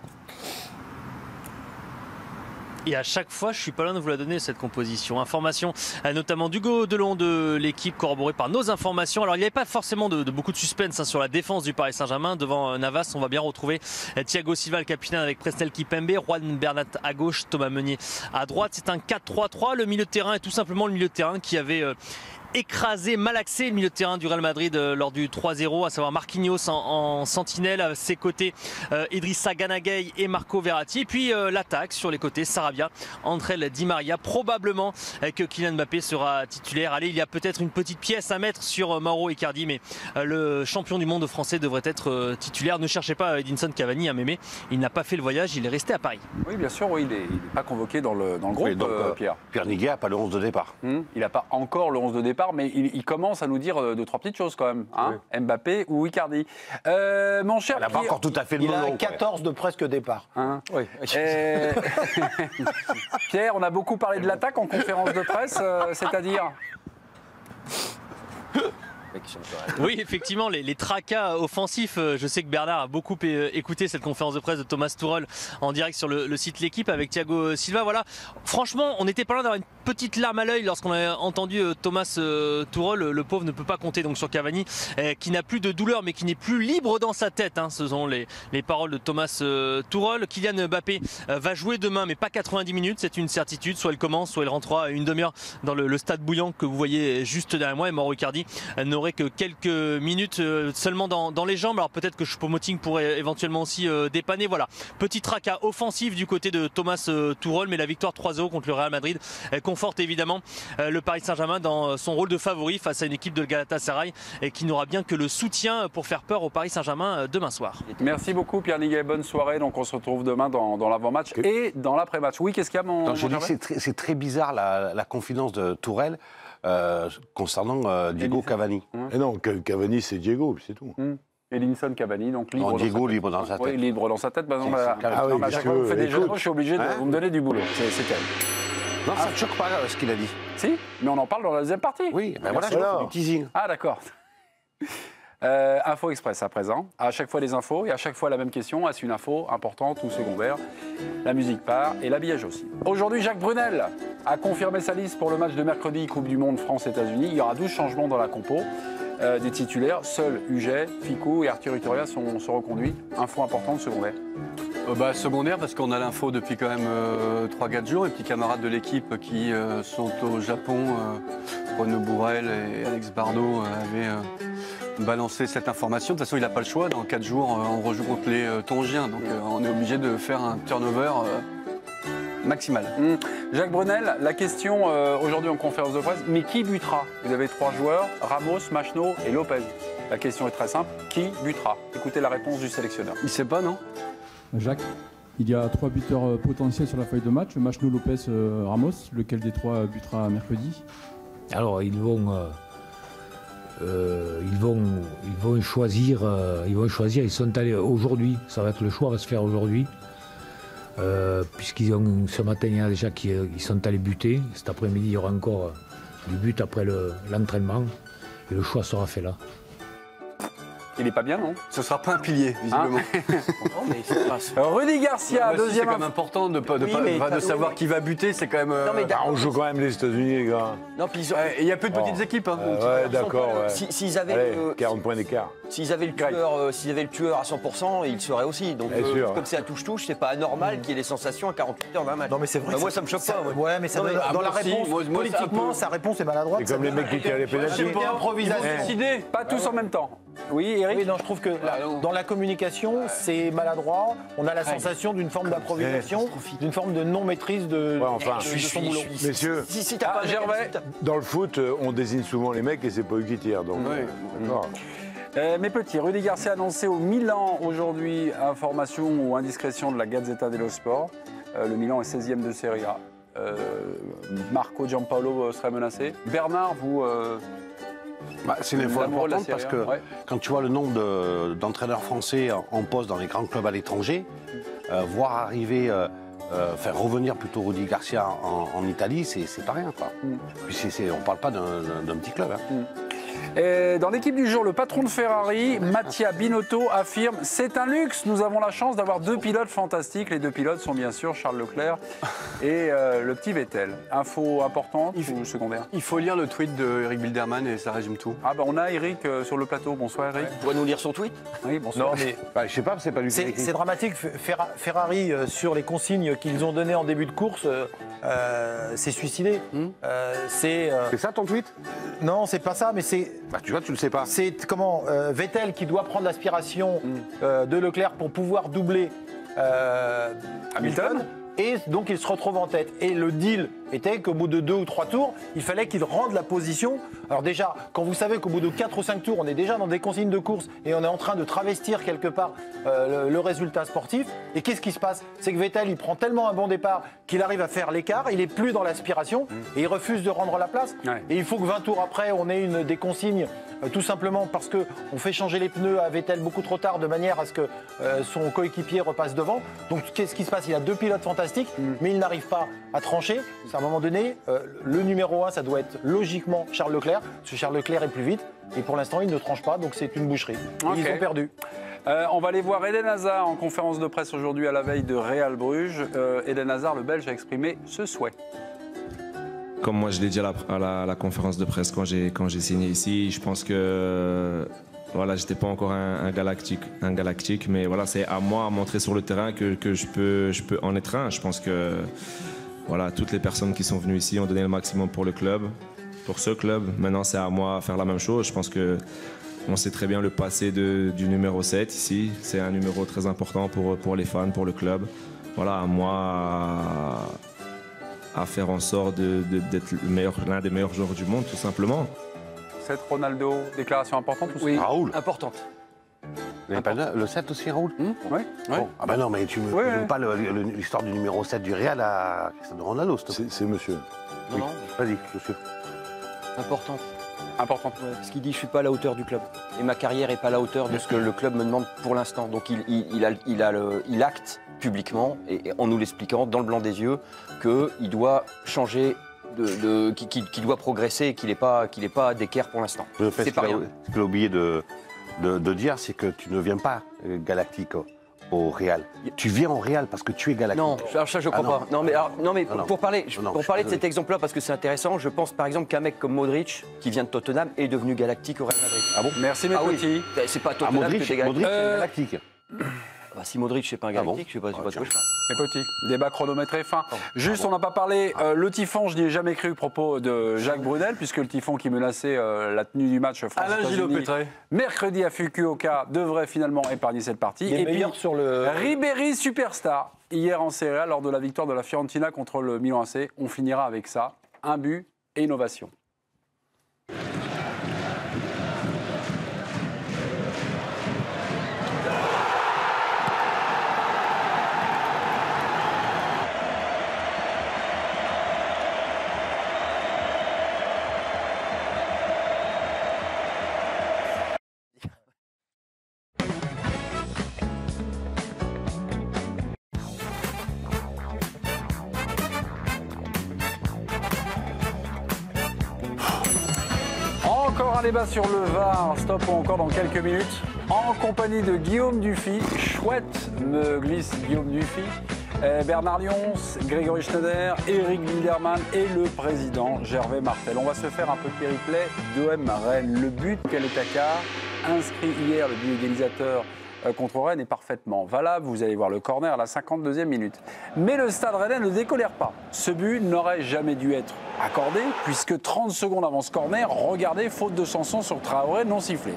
Et à chaque fois, je suis pas loin de vous la donner, cette composition. Information notamment d'Hugo Delon de l'équipe, corroborée par nos informations. Alors, il n'y avait pas forcément de beaucoup de suspense sur la défense du Paris Saint-Germain. Devant Navas, on va bien retrouver Thiago Silva, le capitaine, avec Presnel Kimpembe, Juan Bernat à gauche, Thomas Meunier à droite. C'est un 4-3-3. Le milieu de terrain est tout simplement le milieu de terrain qui avait écrasé, malaxé le milieu de terrain du Real Madrid lors du 3-0, à savoir Marquinhos en sentinelle, à ses côtés Idrissa Gana Gueye et Marco Verratti, et puis l'attaque sur les côtés, Sarabia, André Di Maria. Probablement que Kylian Mbappé sera titulaire. Allez, il y a peut-être une petite pièce à mettre sur Mauro Icardi, mais le champion du monde français devrait être titulaire. Ne cherchez pas Edinson Cavani, Mémé, il n'a pas fait le voyage, il est resté à Paris. Oui, bien sûr, oui, il n'est pas convoqué dans le groupe, Oui, donc, Pierre. Pierre Niguet n'a pas le 11 de départ. Il n'a pas encore le 11 de départ, mais il commence à nous dire 2-3 petites choses quand même. Hein, Mbappé ou Icardi. Mon cher Il n'a pas encore tout à fait le Il bon a nom. 14 de presque départ. Hein Oui. Pierre, on a beaucoup parlé de l'attaque en conférence de presse, c'est-à-dire Oui, effectivement, les tracas offensifs. Je sais que Bernard a beaucoup écouté cette conférence de presse de Thomas Tuchel en direct sur le site L'Équipe avec Thiago Silva. Voilà. Franchement, on n'était pas loin d'avoir une petite larme à l'œil lorsqu'on a entendu Thomas Tuchel. Le pauvre ne peut pas compter donc sur Cavani, qui n'a plus de douleur, mais qui n'est plus libre dans sa tête. Ce sont les paroles de Thomas Tuchel. Kylian Mbappé va jouer demain, mais pas 90 minutes. C'est une certitude. Soit il commence, soit il rentrera une demi-heure dans le stade bouillant que vous voyez juste derrière moi. Et Mauro Icardi n'aurait que quelques minutes seulement dans les jambes. Alors peut-être que Choupo-Moting pourrait éventuellement aussi dépanner. Voilà, petit tracas offensif du côté de Thomas Tuchel, mais la victoire 3-0 contre le Real Madrid conforte évidemment le Paris Saint-Germain dans son rôle de favori face à une équipe de Galatasaray et qui n'aura bien que le soutien pour faire peur au Paris Saint-Germain demain soir. Merci beaucoup Pierre Niguet, bonne soirée. Donc on se retrouve demain dans l'avant-match et dans l'après-match. Oui, qu'est-ce qu'il y a mon Je dis que c'est très bizarre la confidence de Tourelle concernant Diego Cavani. Et non, Cavani, c'est Diego, puis c'est tout. Edinson Cavani, donc libre. Non, Diego, libre dans sa tête. Oui, libre dans sa tête. À chaque fois que vous faites des jeux de mots, je suis obligé de vous me donner du boulot. C'est terrible. Non, ça ne choque pas ce qu'il a dit. Si, mais on en parle dans la deuxième partie. Oui, ben voilà, je fais du teasing. Ah, d'accord. Info Express à présent. À chaque fois des infos et à chaque fois la même question. Est-ce une info importante ou secondaire? La musique part et l'habillage aussi. Aujourd'hui, Jacques Brunel a confirmé sa liste pour le match de mercredi Coupe du Monde France-États-Unis. Il y aura 12 changements dans la compo des titulaires. Seuls Huget, Ficou et Arthur Ituria sont reconduits. Info importante secondaire. Secondaire parce qu'on a l'info depuis quand même 3-4 jours. Les petits camarades de l'équipe qui sont au Japon, Renaud Bourrel et Alex Bardot avaient balancer cette information. De toute façon, il n'a pas le choix. Dans 4 jours, on rejoue contre les Tongiens. Donc, on est obligé de faire un turnover maximal. Jacques Brunel, la question aujourd'hui en conférence de presse, mais qui butera? Vous avez 3 joueurs, Ramos, Machno et Lopez. La question est très simple, qui butera? Écoutez la réponse du sélectionneur. Il ne sait pas, non? Jacques, il y a 3 buteurs potentiels sur la feuille de match, Machno, Lopez, Ramos. Lequel des 3 butera mercredi? Alors, ils vont choisir, ils sont allés aujourd'hui, ça va être le choix va se faire aujourd'hui, puisqu'ils ont ce matin il y en a déjà qui sont allés buter, cet après-midi il y aura encore du but après l'entraînement et le choix sera fait là. Il n'est pas bien, non? Ce ne sera pas un pilier, visiblement. Rudy Garcia, deuxième. C'est quand même important de savoir qui va buter. C'est quand même. On joue quand même les États-Unis, les gars. Non, puis il y a peu de petites équipes. Ouais, d'accord. S'ils avaient 40 points d'écart. S'ils avaient le tueur à 100%, ils le seraient aussi. Donc, comme c'est à touche-touche, c'est pas anormal qu'il y ait des sensations à 48 heures d'un match. Non, mais c'est vrai. Moi, ça me choque pas. Ouais, mais ça dans la réponse, politiquement, sa réponse est maladroite. C'est comme les mecs qui tirent les pénaltys. Pas tous en même temps. Oui, Eric. Oui, non, je trouve que dans la communication, c'est maladroit. On a la sensation d'une forme d'improvisation, d'une forme de non-maîtrise de son boulot. Messieurs, Gervais. Dans le foot, on désigne souvent les mecs et c'est pas eux qui tirent. Donc, d'accord. Mes petits, Rudy Garcia annoncé au Milan aujourd'hui, information ou indiscrétion de la Gazzetta dello Sport. Le Milan est 16e de Serie A. Marco Giampaolo serait menacé. Bernard, vous... c'est une info l'amoureux de la importante parce Serie que A, quand tu vois le nombre d'entraîneurs français en poste dans les grands clubs à l'étranger, voir arriver, revenir plutôt Rudy Garcia en Italie, c'est pas rien, quoi. Puis on parle pas d'un petit club. Hein. Et dans l'équipe du jour, le patron de Ferrari, Mattia Binotto, affirme « C'est un luxe, nous avons la chance d'avoir 2 pilotes fantastiques ». Les 2 pilotes sont bien sûr Charles Leclerc et le petit Vettel. Info importante ou secondaire? Il faut lire le tweet de Eric Bilderman et ça résume tout. Ah bah on a Eric sur le plateau. Bonsoir Eric. Tu pourrais nous lire son tweet? Oui, bonsoir. Non, mais Je sais pas, c'est pas lui qui c'est dramatique. Ferrari, sur les consignes qu'ils ont données en début de course, s'est suicidé. C'est ça ton tweet? Non, c'est pas ça, mais c'est... Tu vois, tu le sais pas. C'est comment Vettel qui doit prendre l'aspiration de Leclerc pour pouvoir doubler Hamilton. Et donc il se retrouve en tête. Et le deal était qu'au bout de 2 ou 3 tours, il fallait qu'il rende la position. Alors déjà, quand vous savez qu'au bout de 4 ou 5 tours, on est déjà dans des consignes de course et on est en train de travestir quelque part le résultat sportif. Et qu'est-ce qui se passe? C'est que Vettel, il prend tellement un bon départ qu'il arrive à faire l'écart, il n'est plus dans l'aspiration et il refuse de rendre la place. Ouais. Et il faut que 20 tours après, on ait des consignes, tout simplement parce qu'on fait changer les pneus à Vettel beaucoup trop tard de manière à ce que son coéquipier repasse devant. Donc qu'est-ce qui se passe? Il a 2 pilotes fantastiques, mais il n'arrive pas à trancher. À un moment donné, le numéro 1, ça doit être logiquement Charles Leclerc, parce que Charles Leclerc est plus vite. Et pour l'instant, il ne tranche pas, donc c'est une boucherie. Ok. Ils ont perdu. On va aller voir Eden Hazard en conférence de presse aujourd'hui à la veille de Real Bruges. Eden Hazard, le Belge, a exprimé ce souhait. Comme moi je l'ai dit à la conférence de presse quand j'ai signé ici, je pense que voilà, j'étais pas encore un galactique, mais voilà, c'est à moi à montrer sur le terrain que je peux en être un. Je pense que voilà, toutes les personnes qui sont venues ici ont donné le maximum pour le club, pour ce club. Maintenant, c'est à moi de faire la même chose. Je pense que on sait très bien le passé du numéro 7 ici. C'est un numéro très important pour les fans, pour le club. Voilà, à moi à faire en sorte d'être l'un des meilleurs joueurs du monde, tout simplement. Cette Ronaldo, déclaration importante ou Oui, Raoul. importante. Il n'y avait pas le 7 aussi, Raoul? Oui. Bon. Ah ben non, mais tu ne Ouais. joues pas l'histoire du numéro 7 du Real à Cristiano Ronaldo, s'il te plaît. C'est monsieur. Non, non, Vas-y, monsieur. importante. Importante. Ouais, parce qu'il dit je suis pas à la hauteur du club. Et ma carrière n'est pas à la hauteur de ce que le club me demande pour l'instant. Donc il acte publiquement, et en nous l'expliquant dans le blanc des yeux, qu'il doit changer, qu'il doit progresser et qu'il n'est pas d'équerre pour l'instant. C'est pas rien. Ce qu'il a oublié de dire, c'est que tu ne viens pas galactique au Real. Tu viens au Real parce que tu es galactique. Non, alors ça je crois pas. Non mais pour parler de cet exemple-là, parce que c'est intéressant, je pense par exemple qu'un mec comme Modric, qui vient de Tottenham, est devenu galactique au Real Madrid. Ah bon? Merci mes petits. C'est pas Ah, Tottenham Modric, que t'es galactique. Modric, c'est galactique. Bah, si Modric c'est pas un galactique, je sais pas ce que je fais. Les petits, débat chronométré fin. Juste, on n'a pas parlé, le typhon, je n'y ai jamais cru, propos de Jacques Brunel, puisque le typhon qui menaçait la tenue du match Alain Gillot-Pétré. mercredi à Fukuoka devrait finalement épargner cette partie. Les Et puis, meilleurs sur le... Ribéry superstar, hier en Serie A, lors de la victoire de la Fiorentina contre le Milan AC. On finira avec ça, un but et une ovation. Encore un débat sur le VAR, stop ou encore dans quelques minutes, en compagnie de Guillaume Dufy. Chouette me glisse Guillaume Dufy, Bernard Lyons, Grégory Schneider, Eric Bilderman et le président Gervais Martel. On va se faire un petit replay d'OM Rennes. Le but qu'Eletaka inscrit hier, le but égalisateur contre Rennes, est parfaitement valable. Vous allez voir le corner à la 52e minute. Mais le Stade Rennais ne décolère pas. Ce but n'aurait jamais dû être accordé, puisque 30 secondes avant ce corner, regardez, faute de Sanson sur Traoré non sifflé.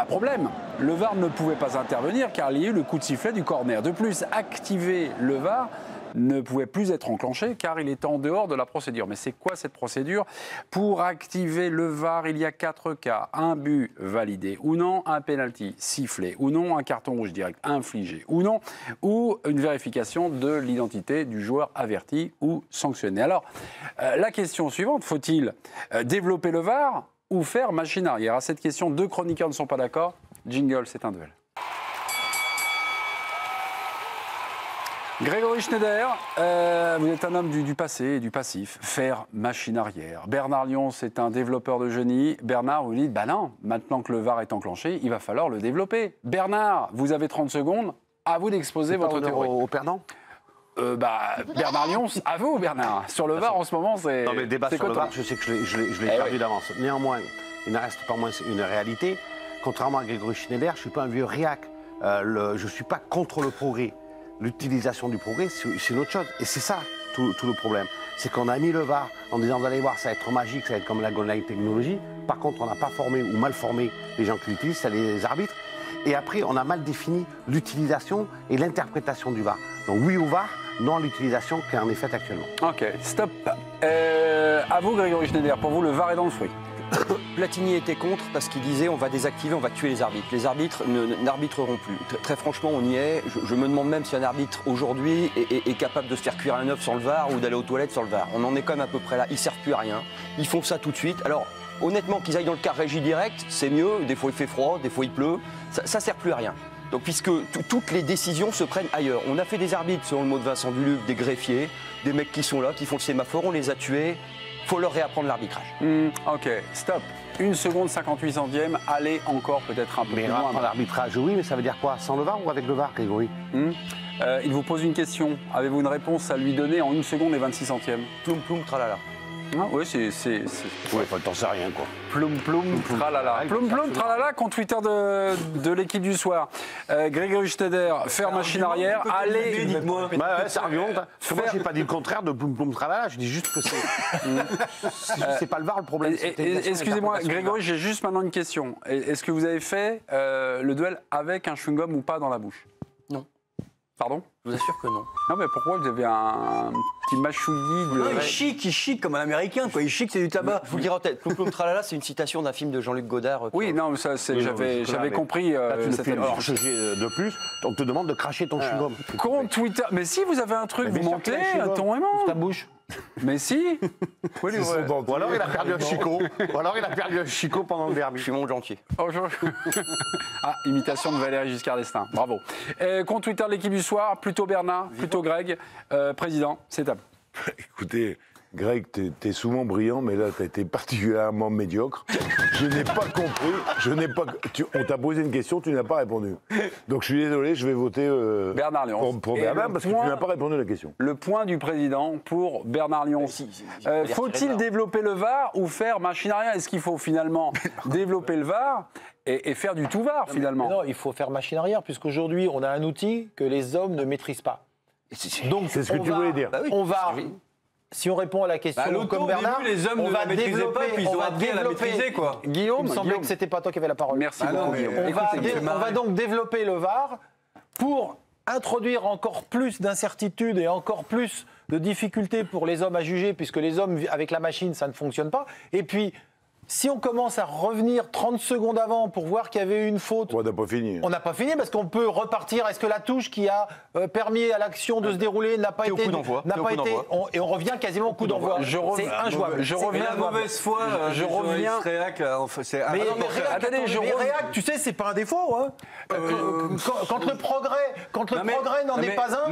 Problème, le VAR ne pouvait pas intervenir car il y a eu le coup de sifflet du corner. De plus, activer le VAR ne pouvait plus être enclenché car il était en dehors de la procédure. Mais c'est quoi cette procédure? Pour activer le VAR, il y a 4 cas. Un but validé ou non, un penalty sifflé ou non, un carton rouge direct infligé ou non, ou une vérification de l'identité du joueur averti ou sanctionné. Alors, la question suivante, faut-il développer le VAR ou faire machine arrière? À cette question, 2 chroniqueurs ne sont pas d'accord. Jingle, c'est un duel. Grégory Schneider, vous êtes un homme du passé et du passif. Faire machine arrière. Bernard Lyons, c'est un développeur de génie. Bernard, vous dites, bah non, maintenant que le VAR est enclenché, il va falloir le développer. Bernard, vous avez 30 secondes, à vous d'exposer votre théorie. Au perdant Bernard Lyons, à vous Bernard. Sur le VAR en ce moment, c'est... Non mais le débat sur le VAR, je sais que je l'ai perdu d'avance. Néanmoins, il n'en reste pas moins une réalité. Contrairement à Grégory Schneider, je ne suis pas un vieux réac. Je ne suis pas contre le progrès. L'utilisation du progrès, c'est une autre chose. Et c'est ça, tout le problème. C'est qu'on a mis le VAR en disant, vous allez voir, ça va être magique, ça va être comme la Golden Technology. Par contre, on n'a pas formé ou mal formé les gens qui l'utilisent, c'est les arbitres. Et après, on a mal défini l'utilisation et l'interprétation du VAR. Donc oui au VAR, non à l'utilisation qui en est faite actuellement. Ok, stop. À vous, Grégory Schneider, pour vous, le VAR est dans le fruit. Platini était contre parce qu'il disait on va désactiver, on va tuer les arbitres. Les arbitres n'arbitreront plus. Très franchement, on y est. Je me demande même si un arbitre aujourd'hui est capable de se faire cuire un œuf sans le VAR ou d'aller aux toilettes sans le VAR. On en est quand même à peu près là. Ils ne servent plus à rien. Ils font ça tout de suite. Alors, honnêtement, qu'ils aillent dans le car régie direct, c'est mieux. Des fois, il fait froid, des fois, il pleut. Ça ne sert plus à rien. Donc, puisque toutes les décisions se prennent ailleurs. On a fait des arbitres, selon le mot de Vincent Duluc, des greffiers, des mecs qui sont là, qui font le sémaphore, on les a tués. Faut leur réapprendre l'arbitrage. Ok, stop. 1 seconde 58 centièmes, allez encore peut-être un peu plus loin. Mais l'arbitrage, oui, mais ça veut dire quoi? Sans le VAR ou avec le VAR, Grégory? Il vous pose une question. Avez-vous une réponse à lui donner en 1 seconde et 26 centièmes? Ploum ploum tralala. Oui, c'est... Ouais, t'en sais rien, quoi. Ploum ploum tralala. Ploum ploum tralala, compte Twitter de l'équipe du soir. Grégory Schneider, faire machine arrière, allez... Dites-moi. Ouais, ça argumente. Parce que moi, j'ai pas dit le contraire de ploum ploum tralala, je dis juste que c'est pas le VAR le problème. Excusez-moi, Grégory, j'ai juste maintenant une question. Est-ce que vous avez fait le duel avec un chewing-gum ou pas dans la bouche? Non. Pardon? Je vous assure que non. Non, mais pourquoi vous avez un petit machouillis de... Non, il chic comme un Américain, quoi. Il chic, c'est du tabac. Je vous le dirai en tête. Ploum ploum tralala, c'est une citation d'un film de Jean-Luc Godard. Oui, non, mais ça, j'avais compris. Tu le fais de plus, on te demande de cracher ton chewing-gum. Compte Twitter. Mais si vous avez un truc, vous montez, ton ta bouche. Mais si. Ou alors il a perdu un chicot. Ou alors il a perdu un chicot pendant le derby. Je suis mon gentil. Ah, imitation de Valéry Giscard d'Estaing. Bravo. Compte Twitter de l'équipe du soir, plutôt Bernard, plutôt Greg. Président, c'est à vous. Écoutez, Greg, t'es souvent brillant, mais là, t'as été particulièrement médiocre. Je n'ai pas compris. On t'a posé une question, tu n'as pas répondu. Donc je suis désolé, je vais voter Bernard Lyons. pour Bernard parce que tu n'as pas répondu à la question. Le point du président pour Bernard Lyons. Faut-il développer le VAR ou faire machine arrière? Est-ce qu'il faut finalement développer le VAR et faire du tout VAR finalement? Non, il faut faire machine arrière, puisqu'aujourd'hui, on a un outil que les hommes ne maîtrisent pas. Donc, c'est ce que tu voulais dire. On va... Si on répond à la question comme Bernard, les hommes on va développer, puis ils ont appris à la maîtriser, quoi. Guillaume, il me semblait que c'était pas toi qui avais la parole. Merci beaucoup, Guillaume. On va donc développer le VAR pour introduire encore plus d'incertitudes et encore plus de difficultés pour les hommes à juger, puisque les hommes, avec la machine, ça ne fonctionne pas. Et puis, si on commence à revenir 30 secondes avant pour voir qu'il y avait eu une faute... On n'a pas fini. On n'a pas fini parce qu'on peut repartir. Est-ce que la touche qui a permis à l'action de se dérouler n'a pas été... Et on revient quasiment au coup d'envoi. C'est injouable. Je reviens la mauvaise foi. Je reviens... Attendez, réac, tu sais, c'est pas un défaut. Hein. Quand le progrès n'en est pas un...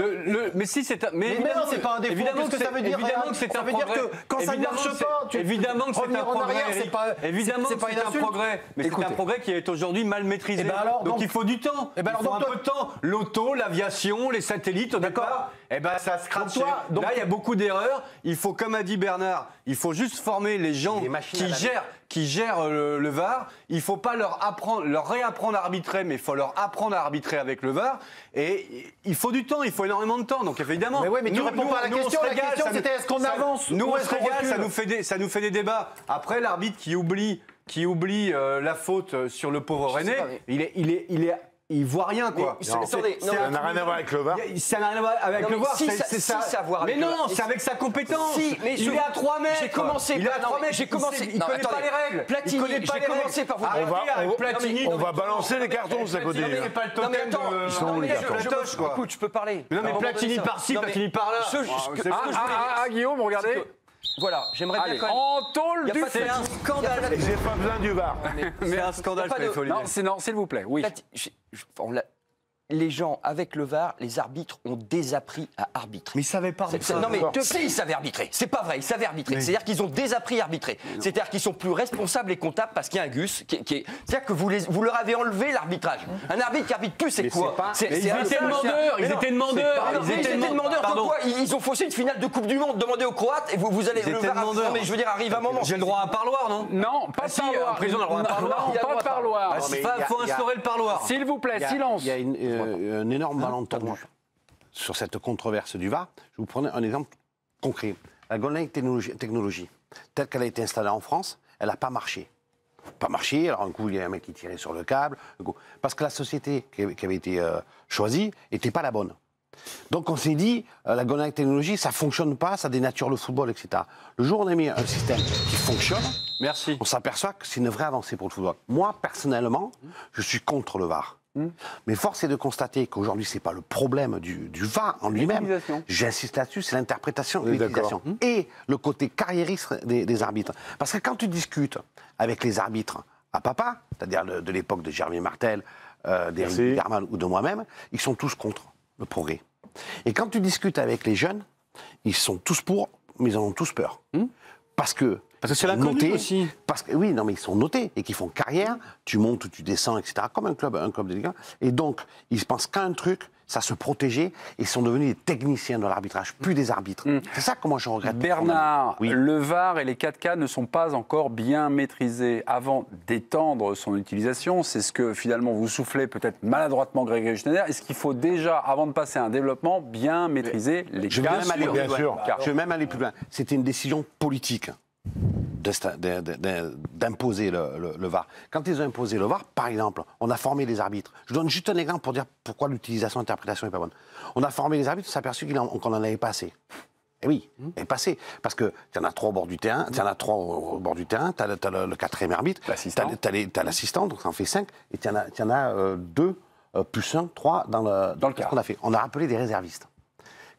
Mais si, c'est un... Mais non, c'est pas un défaut. Évidemment que ça veut dire, évidemment que c'est un progrès. Ça veut dire que quand ça ne marche pas, évidemment que c'est un progrès. Évidemment c'est que c'est un progrès, mais c'est un progrès qui est aujourd'hui mal maîtrisé. Donc il faut du temps. Il faut un peu de temps. L'auto, l'aviation, les satellites, au départ, ça se crache. Là, il y a beaucoup d'erreurs. Il faut, comme a dit Bernard, il faut juste former les gens qui gèrent le VAR. Il ne faut pas leur réapprendre à arbitrer, mais il faut leur apprendre à arbitrer avec le VAR. Et il faut du temps, il faut énormément de temps. Donc évidemment, mais oui, mais tu ne réponds pas à la question. La question, c'était est-ce qu'on avance? Nous, on se régale, ça nous fait des débats. Après, l'arbitre qui oublie la faute sur le pauvre René, il est il voit rien, quoi. Attendez, Ça n'a rien à voir avec le VAR. Ça n'a rien à voir avec le VAR. Si, ça a à voir avec mais le non, VAR. c'est avec sa compétence. Si, mais il est à 3 mètres. J'ai commencé. Il est à 3 mètres. J'ai commencé. Il connaît pas les règles. Platini. J'ai commencé par vous. On va balancer les cartons, c'est côté. C'est pas le Non mais totem attends, de... Ils sont où, les cartons écoute, je peux parler. Non mais Platini par-ci, Platini par-là. Guillaume, regardez. Voilà, j'aimerais bien Allez, quand même. en tôle du C'est un scandale. J'ai pas besoin du VAR. C'est un scandale, Philippe Olivier. Non, s'il vous plaît, oui. Les gens, avec le VAR, les arbitres ont désappris à arbitrer. Mais ils savaient pas. Non mais si, ils savaient arbitrer. C'est pas vrai, ils savaient arbitrer. C'est-à-dire qu'ils ont désappris à arbitrer. C'est-à-dire qu'ils sont plus responsables et comptables parce qu'il y a un gus qui est... C'est-à-dire que vous leur avez enlevé l'arbitrage. Un arbitre qui arbitre plus, c'est quoi? Ils étaient demandeurs. Ils étaient demandeurs. Ils étaient demandeurs de quoi? Ils ont faussé une finale de Coupe du Monde. Demandez aux Croates et vous allez... Ils étaient demandeurs. Mais je veux dire, arrive un moment... J'ai le droit à un parloir, non? Non, pas de parloir. En prison, on a le droit à un parloir. Non, pas de parloir. Il faut instaurer le parloir. S'il vous plaît, silence. Il y a un énorme malentendu sur cette controverse du VAR. Je vous prends un exemple concret. La Golden Gate technologie, telle qu'elle a été installée en France, elle n'a pas marché. Pas marché, alors un coup, il y a un mec qui tirait sur le câble, parce que la société qui avait été choisie n'était pas la bonne. Donc on s'est dit, la Golden Gate technologie, ça ne fonctionne pas, ça dénature le football, etc. Le jour où on a mis un système qui fonctionne, merci, on s'aperçoit que c'est une vraie avancée pour le football. Moi, personnellement, je suis contre le VAR. Mais force est de constater qu'aujourd'hui, ce n'est pas le problème du VAR en lui-même. J'insiste là-dessus, c'est l'interprétation et l'utilisation. Et le côté carriériste des arbitres. Parce que quand tu discutes avec les arbitres à papa, c'est-à-dire de l'époque de Jeremy Martel, d'Éric Garman ou de moi-même, ils sont tous contre le progrès. Et quand tu discutes avec les jeunes, ils sont tous pour, mais ils en ont tous peur. Parce que c'est l'inconnu aussi. Parce que, oui, non, mais ils sont notés et qu'ils font carrière, tu montes ou tu descends, etc., comme un club de Ligue 1. Et donc, ils pensent qu'à un truc, ça se protéger, et ils sont devenus des techniciens de l'arbitrage, plus des arbitres. C'est ça que moi je regrette. Bernard, oui. Le VAR et les 4K ne sont pas encore bien maîtrisés. Avant d'étendre son utilisation, c'est ce que finalement vous soufflez peut-être maladroitement Grégory Schneider. Est-ce qu'il faut déjà, avant de passer à un développement, bien maîtriser les 4K? Je vais même aller plus loin. C'était une décision politique d'imposer le VAR. Quand ils ont imposé le VAR, par exemple, on a formé les arbitres. Je donne juste un exemple pour dire pourquoi l'utilisation l'interprétation n'est pas bonne. On a formé les arbitres, on s'est aperçu qu'on n'en avait pas assez. Et oui, elle est passée. Parce que tu en as 3 au bord du terrain, tu en as 3 au bord du terrain, tu as le 4e arbitre, tu as l'assistant, donc ça en fait 5, et tu en as 2 plus 1, 3 dans le cas qu'on a fait. On a appelé des réservistes,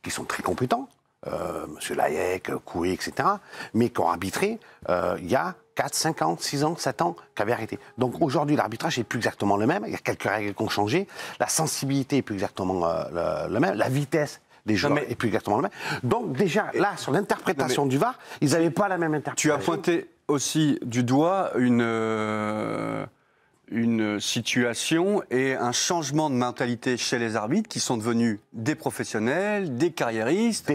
qui sont très compétents, M. Layek, Coué, etc., mais qui ont arbitré il y a 4, 5 ans, 6 ans, 7 ans, qui avaient arrêté. Donc aujourd'hui, l'arbitrage n'est plus exactement le même, il y a quelques règles qui ont changé, la sensibilité n'est plus exactement le même, la vitesse des joueurs n'est plus exactement le même. Donc déjà, là, sur l'interprétation du VAR, ils n'avaient pas la même interprétation. Tu as pointé aussi du doigt une situation et un changement de mentalité chez les arbitres qui sont devenus des professionnels, des carriéristes,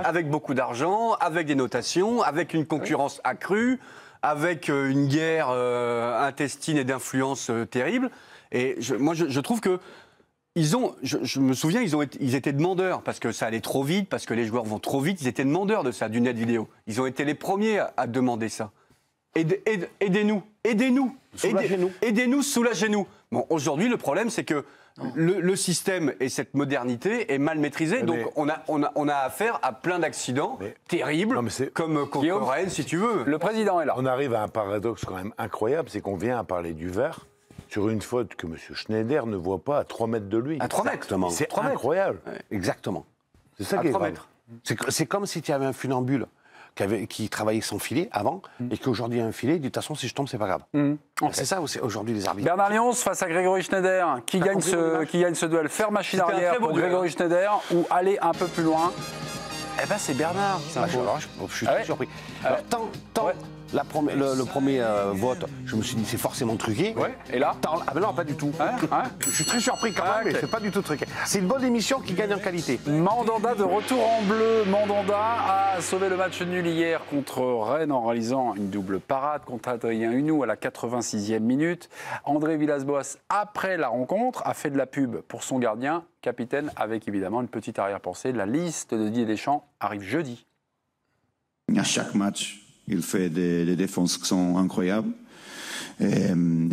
avec beaucoup d'argent, avec des notations, avec une concurrence accrue, avec une guerre intestine et d'influence terrible. Et moi, je trouve que je me souviens, ils étaient demandeurs, parce que ça allait trop vite, parce que les joueurs vont trop vite, ils étaient demandeurs de ça, du net vidéo. Ils ont été les premiers à demander ça. Aidez-nous, aidez-nous, aidez-nous, soulagez-nous. Bon, aujourd'hui, le problème, c'est que le système et cette modernité est mal maîtrisé, donc on a affaire à plein d'accidents terribles, comme contre Rennes, si tu veux. Le président est là. On arrive à un paradoxe quand même incroyable, c'est qu'on vient à parler du VAR sur une faute que M. Schneider ne voit pas à 3 mètres de lui. À 3 mètres. C'est incroyable. Exactement. C'est ça qui est grave. C'est comme si tu avais un funambule qui travaillait sans filet avant, et qu'aujourd'hui il y a un filet, il dit de toute façon si je tombe c'est pas grave. C'est ça aujourd'hui les arbitres. Bernard Lyons face à Grégory Schneider, qui gagne ce duel? Faire machine arrière pour Grégory Schneider ou aller un peu plus loin? Eh ben c'est Bernard qui s'impose. Je suis très surpris. Alors, tant le premier vote, je me suis dit c'est forcément truqué. Ouais. Et là Ah ben non, pas du tout. Je suis très surpris quand même, mais c'est pas du tout truqué. C'est une bonne émission qui gagne en qualité. Mandanda de retour en bleu. Mandanda a sauvé le match nul hier contre Rennes en réalisant une double parade contre Adrien Hunou à la 86e minute. André Villas-Boas, après la rencontre, a fait de la pub pour son gardien, capitaine, avec évidemment une petite arrière-pensée. La liste de Didier Deschamps arrive jeudi. À chaque match, il fait des défenses qui sont incroyables. Et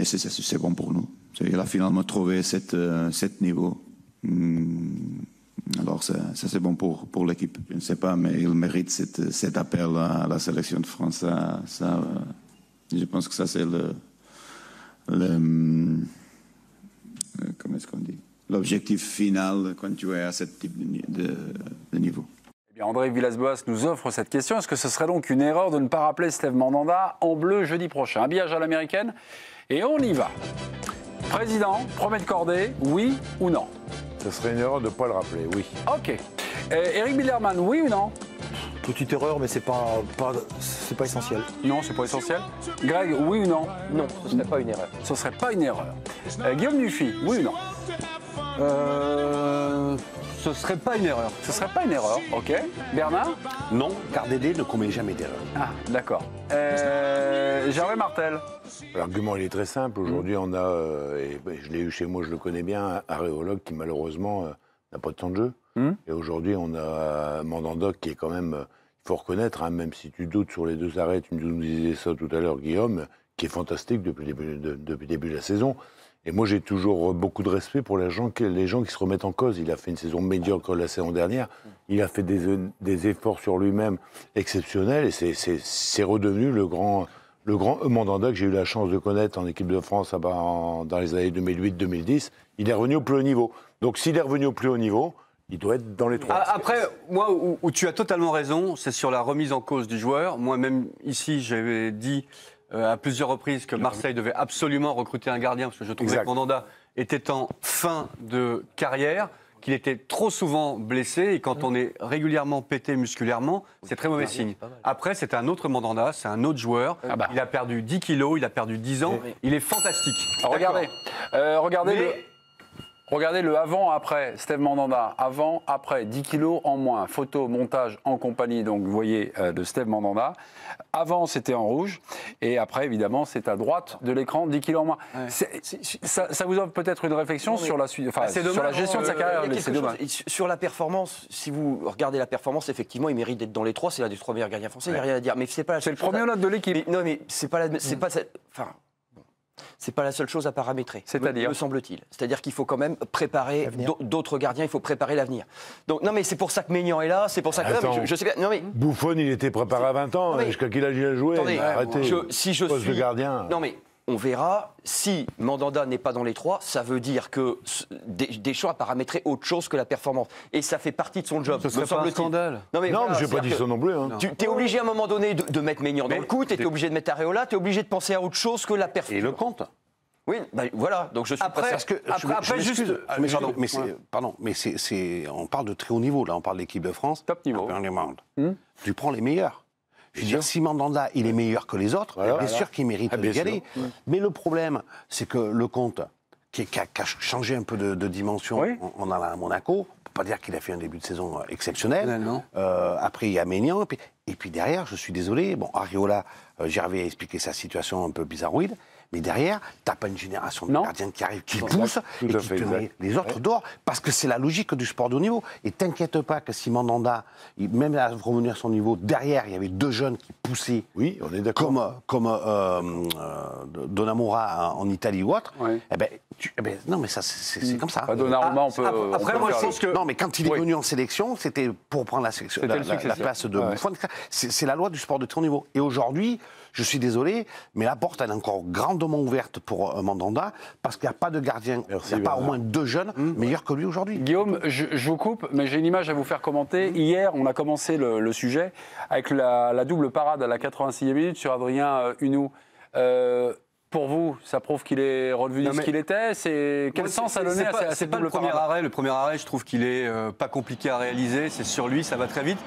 c'est bon pour nous. Il a finalement trouvé cet niveau. Alors ça c'est bon pour l'équipe. Je ne sais pas, mais il mérite cet appel à la sélection de France. Je pense que ça c'est comment est-ce qu'on dit, l'objectif final quand tu es à ce type de niveau. Eh bien, André Villas-Boas nous offre cette question. Est-ce que ce serait donc une erreur de ne pas rappeler Steve Mandanda en bleu jeudi prochain? Habillage à l'américaine et on y va. Président, promet de cordée, oui ou non? Ce serait une erreur de ne pas le rappeler, oui. Ok. Eric Bilderman, oui ou non? Petite erreur, mais c'est pas essentiel. Non, c'est pas essentiel. Greg, oui ou non? Non, ce ne serait pas une erreur. Ce serait pas une erreur. Guillaume Dufy, oui ou non? Ce serait pas une erreur. Ce serait pas une erreur, ok. Bernard? Non, Cardédé ne commet jamais d'erreur. Ah, d'accord. Gervais Martel? L'argument, il est très simple. Aujourd'hui, on a, et je l'ai eu chez moi, je le connais bien, un aréologue qui, malheureusement, n'a pas de temps de jeu. Et aujourd'hui, on a Mandanda qui est quand même, il faut reconnaître, hein, même si tu doutes sur les 2 arrêts, tu nous disais ça tout à l'heure, Guillaume, qui est fantastique depuis le début de la saison. Et moi, j'ai toujours beaucoup de respect pour les gens qui se remettent en cause. Il a fait une saison médiocre la saison dernière. Il a fait des efforts sur lui-même exceptionnels. Et c'est redevenu le grand Mandanda que j'ai eu la chance de connaître en équipe de France dans les années 2008-2010. Il est revenu au plus haut niveau. Donc, s'il est revenu au plus haut niveau, il doit être dans les 3. Après, moi, où tu as totalement raison, c'est sur la remise en cause du joueur. Moi-même, ici, j'avais dit à plusieurs reprises que Marseille devait absolument recruter un gardien, parce que je trouvais que Mandanda était en fin de carrière, qu'il était trop souvent blessé, et quand on est régulièrement pété musculairement, c'est très mauvais signe. Après, c'est un autre Mandanda, c'est un autre joueur. Il a perdu 10 kilos, il a perdu 10 ans, il est fantastique. Regardez le avant-après, Steve Mandanda. Avant, après, 10 kilos en moins. Photo, montage en compagnie, donc vous voyez, de Steve Mandanda. Avant, c'était en rouge. Et après, évidemment, c'est à droite de l'écran, 10 kilos en moins. Ouais. Ça vous offre peut-être une réflexion sur la suite, sur la gestion de sa carrière. C'est dommage. Sur la performance, si vous regardez la performance, effectivement, il mérite d'être dans les 3. C'est l'un des 3 meilleurs gardiens français, il n'y a rien à dire. Mais c'est pas la seule chose. C'est le premier note de l'équipe. Non, mais c'est pas c'est pas la seule chose à paramétrer, me semble-t-il. C'est-à-dire qu'il faut quand même préparer d'autres gardiens, il faut préparer l'avenir. Donc non mais c'est pour ça que Maignan est là, c'est pour ça que je sais bien. Non mais Buffon, il était préparé à 20 ans, jusqu'à quel âge il a joué? Attendez, arrêtez. Si je suis gardien. Non mais on verra. Si Mandanda n'est pas dans les 3, ça veut dire que Deschamps a paramétré autre chose que la performance. Et ça fait partie de son job. Ce serait pas un scandale. Non, mais je n'ai pas dit ça non plus. Hein. Tu es obligé à un moment donné de mettre Maignan dans le coup, tu es obligé de mettre Areola, tu es obligé de penser à autre chose que la performance. Et le compte. Oui, voilà. Donc je suis après, on parle de très haut niveau. Là, on parle de l'équipe de France. Top niveau. Tu prends les meilleurs. Je veux dire, si Mandanda, il est meilleur que les autres, bien sûr qu'il mérite d'y aller. Mais le problème, c'est que le compte, qui a changé un peu de dimension en allant à Monaco, on ne peut pas dire qu'il a fait un début de saison exceptionnel. Après, il y a Maignan. Et puis derrière, je suis désolé, Areola, Gervais a expliqué sa situation un peu bizarroïde. Mais derrière, tu n'as pas une génération de gardiens qui arrive, qui pousse et qui te met les autres dehors. Parce que c'est la logique du sport de haut niveau. Et t'inquiète pas que si Mandanda, même à revenir à son niveau, derrière, il y avait 2 jeunes qui poussaient. Oui, on est d'accord. Comme Donnarumma en Italie ou autre. Non, mais ça, c'est comme ça. Donnarumma, on peut. Après, moi, je pense que. Non, mais quand il est venu en sélection, c'était pour prendre la place de Buffon. C'est la loi du sport de haut niveau. Et aujourd'hui, je suis désolé, mais la porte, elle est encore grandement ouverte pour Mandanda, parce qu'il n'y a pas de gardien, il n'y a pas au moins 2 jeunes meilleurs que lui aujourd'hui. Guillaume, je vous coupe, mais j'ai une image à vous faire commenter. Hier, on a commencé le sujet avec la double parade à la 86e minute sur Adrien Hunou. Pour vous, ça prouve qu'il est redevenu ce qu'il était. Quel sens ça a donné à cette double parade? Le premier arrêt, je trouve qu'il est pas compliqué à réaliser. C'est sur lui, ça va très vite.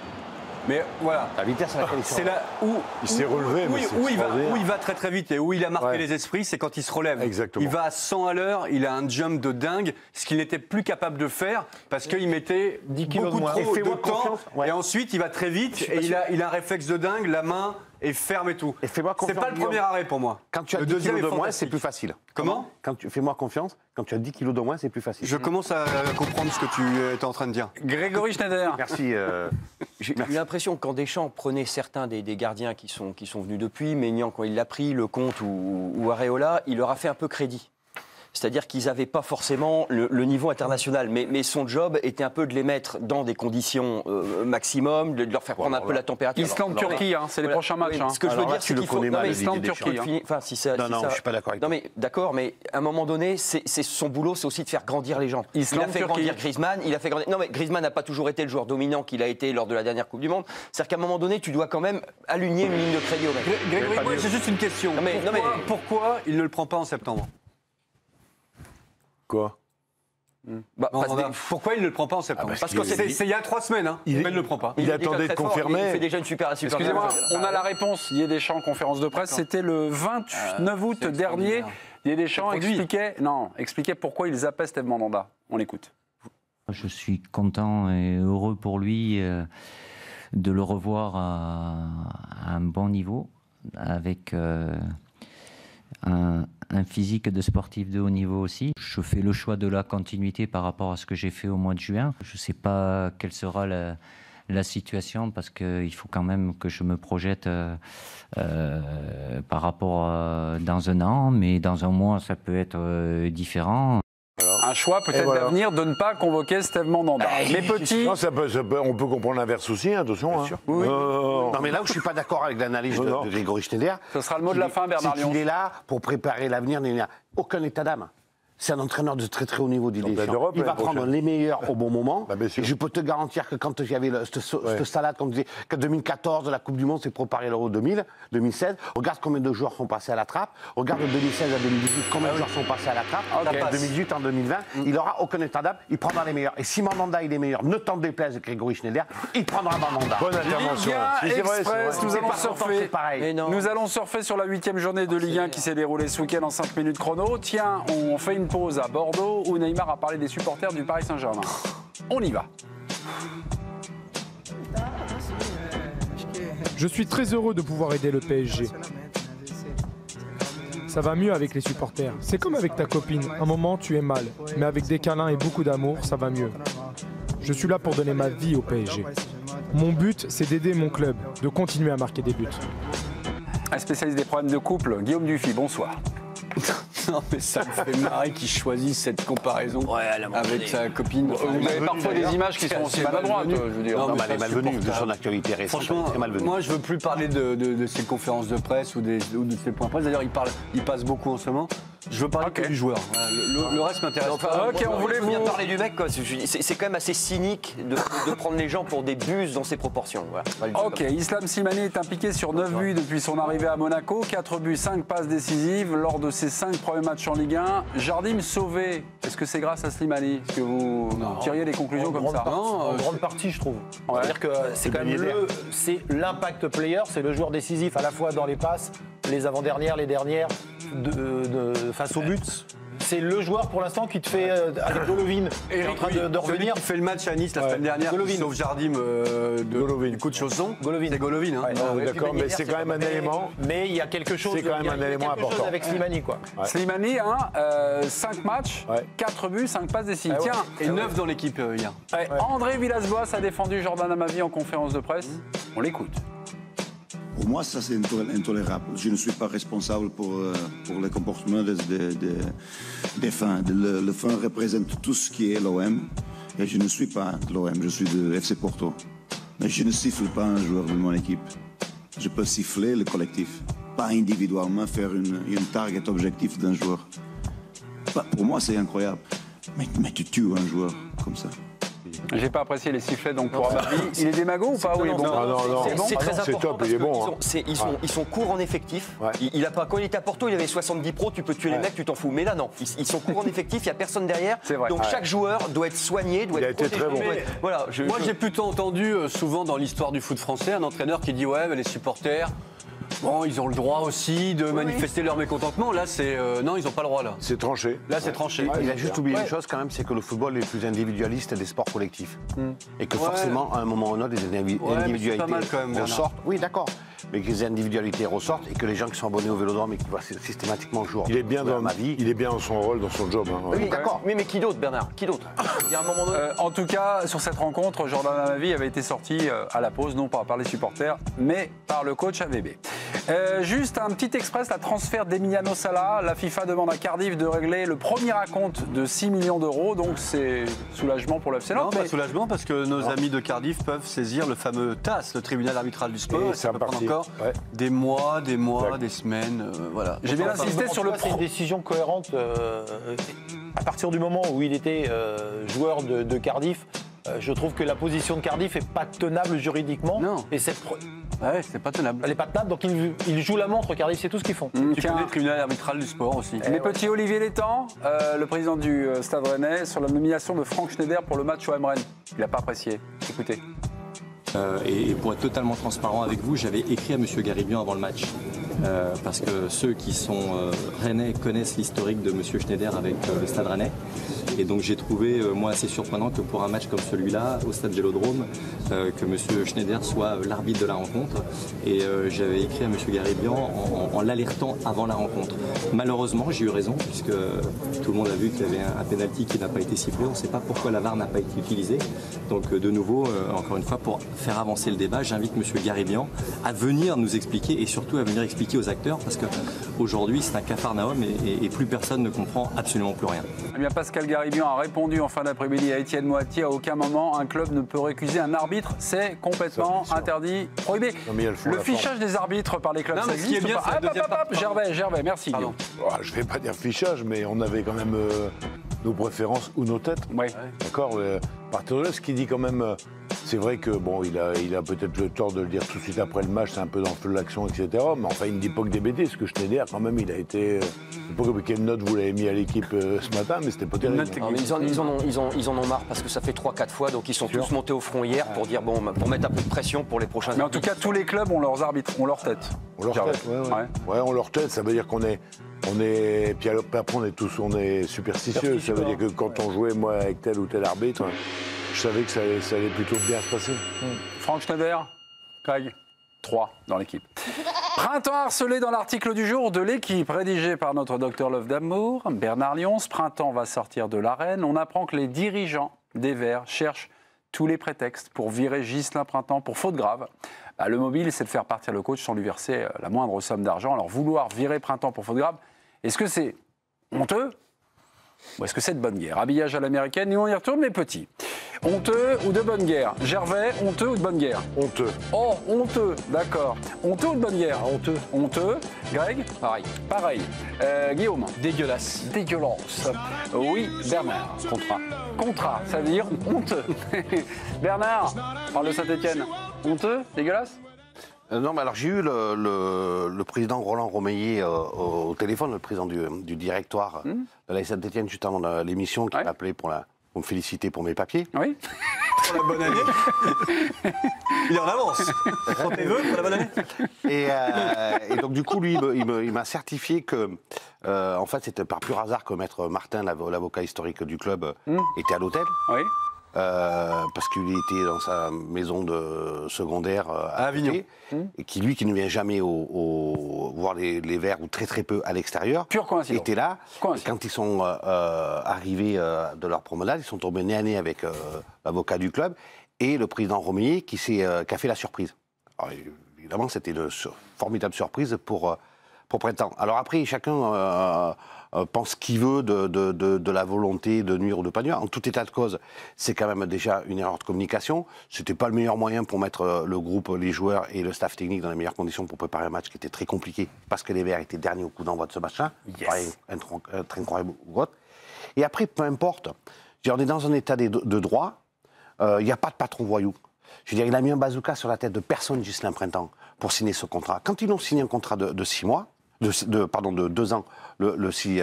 Mais voilà. La vitesse à laquelle c'est là où il s'est relevé, où il va très très vite et où il a marqué les esprits, c'est quand il se relève. Exactement. Il va à 100 à l'heure, il a un jump de dingue, ce qu'il n'était plus capable de faire parce qu'il mettait 10 kilos beaucoup trop de temps. Et ensuite, il va très vite et il a un réflexe de dingue, la main et ferme et tout. Et fais-moi C'est confiance, pas le premier Guillaume. arrêt pour moi. Quand tu as Le 10 deuxième kilos est de moins, fantastique. c'est plus facile. Comment? Fais-moi confiance, quand tu as 10 kilos de moins, c'est plus facile. Je commence à comprendre ce que tu es en train de dire. Grégory Schneider. Merci. J'ai eu l'impression que quand Deschamps prenait certains des gardiens qui sont venus depuis, Maignan quand il l'a pris, Lecomte ou Areola, il leur a fait un peu crédit. C'est-à-dire qu'ils n'avaient pas forcément le niveau international, mais son job était un peu de les mettre dans des conditions maximum, de leur faire prendre un peu la température. Islande-Turquie, c'est les prochains matchs. Ce que je veux dire, c'est qu'il faut... Islande-Turquie. Enfin, si ça, non, je ne suis pas d'accord avec toi. Non, mais d'accord, mais à un moment donné, son boulot, c'est aussi de faire grandir les gens. Il a fait grandir Griezmann, Non, mais Griezmann n'a pas toujours été le joueur dominant qu'il a été lors de la dernière Coupe du Monde. C'est-à-dire qu'à un moment donné, tu dois quand même aligner une ligne de crédit au mec. Grégory, moi, j'ai juste une question. Pourquoi il ne le prend pas en septembre? Quoi? Pourquoi il ne le prend pas en septembre? Parce que c'est il y a 3 semaines, hein. Il ne le prend pas. Il attendait de confirmer. Il fait déjà une super. Excusez-moi, on a la réponse. Didier Deschamps en conférence de presse. C'était le 29 août dernier. Didier Deschamps expliquait pourquoi il zappait Steve Mandanda. On l'écoute. Je suis content et heureux pour lui de le revoir à un bon niveau, avec un physique de sportif de haut niveau aussi. Je fais le choix de la continuité par rapport à ce que j'ai fait au mois de juin. Je ne sais pas quelle sera la situation, parce qu'il faut quand même que je me projette par rapport dans un an, mais dans un mois ça peut être différent. Un choix peut-être d'avenir de ne pas convoquer Steve Mandanda. Les petits... Non, on peut comprendre l'inverse aussi, attention. Hein. Oui. Non, mais là où je ne suis pas d'accord avec l'analyse de Grégory Schneider... Ce sera le mot de la fin, Bernard Lyon. Il est là pour préparer l'avenir. Il n'y a aucun état d'âme. C'est un entraîneur de très très haut niveau Didier Deschamps. Il va prendre les meilleurs au bon moment. Et je peux te garantir que quand il y avait cette salade, quand on disait que 2014, la Coupe du Monde, c'est préparé l'Euro 2016. Regarde combien de joueurs sont passés à la trappe. Regarde de 2016 à 2018, combien de joueurs sont passés à la trappe. En 2018, en 2020, il n'aura aucun état d'âme. Il prendra les meilleurs. Et si Mandanda il est meilleur, ne t'en déplaise, Grégory Schneider, il prendra Mandanda. Bonne intervention. Ligue 1 Express, nous allons surfer sur la 8e journée de Ligue 1 qui s'est déroulée ce week-end en 5 minutes chrono. Tiens, on fait une pause à Bordeaux, où Neymar a parlé des supporters du Paris Saint-Germain. On y va. Je suis très heureux de pouvoir aider le PSG. Ça va mieux avec les supporters. C'est comme avec ta copine. Un moment, tu es mal. Mais avec des câlins et beaucoup d'amour, ça va mieux. Je suis là pour donner ma vie au PSG. Mon but, c'est d'aider mon club, de continuer à marquer des buts. Un spécialiste des problèmes de couple, Guillaume Dufy, bonsoir. Non, mais ça me fait marrer qu'il choisisse cette comparaison avec sa copine. Vous avez parfois des images qui sont aussi maladroites, je veux dire. Non, mais elle est malvenue de son actualité récente. Franchement, moi, je veux plus parler de ses conférences de presse ou de ses points presse. D'ailleurs, il passe beaucoup en ce moment. Je veux parler que du joueur. Le reste m'intéresse pas. Ok, on voulait bien parler du mec, quoi. C'est quand même assez cynique de prendre les gens pour des buses dans ces proportions. Voilà. Ok, Islam Slimani est impliqué sur 9 buts depuis son arrivée à Monaco. 4 buts, 5 passes décisives lors de ses 5 premiers matchs en Ligue 1. Jardim sauvé. Est-ce que c'est grâce à Slimani? Est-ce que vous tiriez des conclusions comme ça? En grande partie, je trouve. C'est-à-dire que c'est quand même l'impact player, c'est le joueur décisif à la fois dans les passes, les avant-dernières, les dernières, face au but. C'est le joueur pour l'instant qui te fait, avec Golovin, qui est en train de revenir. Il fait le match à Nice la semaine dernière, sauf Jardim du coup de Chausson. C'est Golovin. Hein. D'accord, mais c'est quand même un élément. Mais il y a quelque chose. C'est quand même un élément important. Avec Slimani, quoi. Slimani, 5 matchs, 4 buts, 5 passes décisives. Tiens, et 9 dans l'équipe hier. André Villas-Boas a défendu Jordan Amavi en conférence de presse. On l'écoute. Pour moi, ça c'est intolérable. Je ne suis pas responsable pour le comportement des fans. Le fan représente tout ce qui est l'OM. Et je ne suis pas de l'OM, je suis de FC Porto. Mais je ne siffle pas un joueur de mon équipe. Je peux siffler le collectif. Pas individuellement faire une target objectif d'un joueur. Pour moi, c'est incroyable. Mais tu tues un joueur comme ça. J'ai pas apprécié les sifflets donc pour Amavi. Il est démago ou pas? Oui, bon. C'est très important. C'est top, il est bon. Ils sont courts en effectif. Il a pas, quand il était à Porto, il avait 70 pros, tu peux tuer les mecs, tu t'en fous. Mais là, non. Ils sont courts en effectif, il n'y a personne derrière. Donc chaque joueur doit être soigné, doit être protégé. Il a été très bon. Voilà, moi, j'ai plutôt entendu souvent dans l'histoire du foot français un entraîneur qui dit ouais, mais les supporters. Bon, ils ont le droit aussi de manifester leur mécontentement. Là, c'est non, ils n'ont pas le droit là. C'est tranché. Là, c'est tranché. Il a juste oublié une chose quand même, c'est que le football est le plus individualiste des sports collectifs, et que forcément, à un moment ou à un autre, les individualités pas mal, quand même, ressortent. Oui, d'accord. mais que les individualités ressortent et que les gens qui sont abonnés au Vélodrome et qui voient systématiquement le jour. Il est bien dans ma vie. Il est bien dans son rôle, dans son job. Hein, oui, d'accord. Mais qui d'autre, Bernard? Qui d'autre? Il y a un moment donné. En tout cas, sur cette rencontre, Jordan Amavi avait été sorti à la pause, non pas par les supporters, mais par le coach AVB. Juste un petit express, la transfert d'Emiliano Sala. La FIFA demande à Cardiff de régler le premier acompte de 6 millions d'euros, donc c'est soulagement pour l'FC Nantes. Non, pas soulagement parce que nos amis de Cardiff peuvent saisir le fameux TAS, le tribunal arbitral du sport. Et ça peut prendre encore des mois, des semaines, voilà. J'ai bien insisté sur le c'est une décision cohérente. À partir du moment où il était joueur de Cardiff, je trouve que la position de Cardiff n'est pas tenable juridiquement. Non. Et c'est pas tenable. Elle n'est pas tenable, donc ils jouent la montre, Cardiff, c'est tout ce qu'ils font. Tu connais le tribunal arbitral du sport aussi. Mais petit Olivier Létang, le président du Stade Rennais, sur la nomination de Franck Schneider pour le match OM Rennes. Il n'a pas apprécié. Écoutez. Et pour être totalement transparent avec vous, j'avais écrit à M. Garibian avant le match. Parce que ceux qui sont rennais connaissent l'historique de M. Schneider avec le Stade Rennais. Et donc j'ai trouvé, moi, assez surprenant que pour un match comme celui-là, au Stade Vélodrome, que M. Schneider soit l'arbitre de la rencontre. Et j'avais écrit à M. Garibian en l'alertant avant la rencontre. Malheureusement, j'ai eu raison, puisque tout le monde a vu qu'il y avait un pénalty qui n'a pas été sifflé. On ne sait pas pourquoi la VAR n'a pas été utilisée. Donc de nouveau, encore une fois, pour faire avancer le débat, j'invite M. Garibian à venir nous expliquer et surtout à venir expliquer aux acteurs, parce qu'aujourd'hui c'est un capharnaüm et plus personne ne comprend absolument plus rien. Eh bien, Pascal Garibian a répondu en fin d'après-midi à Étienne Moitié. À aucun moment un club ne peut récuser un arbitre, c'est complètement interdit, prohibé. Le fichage des arbitres par les clubs, ça existe ou pas? Gervais, merci. Je ne vais pas dire fichage, mais on avait quand même nos préférences ou nos têtes. Oui. D'accord. À partir de là, ce qu'il dit quand même, c'est vrai que bon, il a peut-être le tort de le dire tout de suite après le match, c'est un peu dans le feu de l'action, etc. Mais enfin, il ne dit pas que des bêtises, parce que Schneider, quand même, il a été. Je ne sais pas quelle note vous l'avez mis à l'équipe ce matin, mais c'était pas terrible. Ils en ont marre parce que ça fait 3-4 fois, donc ils sont tous montés au front hier pour dire bon, pour mettre un peu de pression pour les prochains. Mais en tout cas, tous les clubs ont leurs arbitres, ont leur tête. On leur tête, ouais, on leur tête, ça veut dire qu'on est. Puis après, on est superstitieux. Ça veut dire que quand on jouait, moi, avec tel ou tel arbitre, je savais que ça allait plutôt bien se passer. Franck Schneider, Craig, 3 dans l'équipe. Printemps harcelé dans l'article du jour de l'équipe, rédigé par notre docteur Love d'Amour, Bernard Lyons. Ce printemps va sortir de l'arène. On apprend que les dirigeants des Verts cherchent tous les prétextes pour virer Ghislain Printemps pour faute grave. Le mobile, c'est de faire partir le coach sans lui verser la moindre somme d'argent. Alors vouloir virer Printemps pour faute grave, est-ce que c'est honteux ou est-ce que c'est de bonne guerre? Habillage à l'américaine, nous on y retourne les petits. Honteux ou de bonne guerre? Gervais, honteux ou de bonne guerre? Honteux. Oh, honteux, d'accord. Honteux ou de bonne guerre? Honteux. Honteux. Greg? Pareil. Pareil. Guillaume? Dégueulasse. Dégueulasse. Oui, Bernard. Contrat, ça veut dire honteux. Bernard, parle de Saint-Etienne. Honteux? Dégueulasse? Non, mais alors j'ai eu le président Roland Romeillet au téléphone, le président du directoire de la Saint-Etienne, juste avant l'émission, qui m'a appelé pour me féliciter pour mes papiers. Oui. Pour la bonne année. Il est en avance. Tes vœux pour la bonne année. Et donc du coup, lui, il m'a certifié que, en fait, c'était par pur hasard que Maître Martin, l'avocat historique du club, était à l'hôtel. Oui. Parce qu'il était dans sa maison de secondaire à Avignon. Et qui ne vient jamais voir les Verts ou très très peu à l'extérieur. Pure coïncidence. Était là. Et quand ils sont arrivés de leur promenade, ils sont tombés nez à nez avec l'avocat du club et le président Romeillet qui a fait la surprise. Alors, évidemment, c'était une formidable surprise pour Printemps. Alors après, chacun pense ce qu'il veut de la volonté de nuire ou de pas nuire. En tout état de cause, c'est quand même déjà une erreur de communication. C'était pas le meilleur moyen pour mettre le groupe, les joueurs et le staff technique dans les meilleures conditions pour préparer un match qui était très compliqué parce que les Verts étaient derniers au coup d'envoi de ce match-là. Yes. Un très incroyable ou autre. Et après, peu importe. On est dans un état de droit. Il n'y a pas de patron voyou. Je veux dire, il a mis un bazooka sur la tête de personne, Ghislain Printemps, pour signer ce contrat. Quand ils ont signé un contrat de 6 mois, de 2 ans, le 6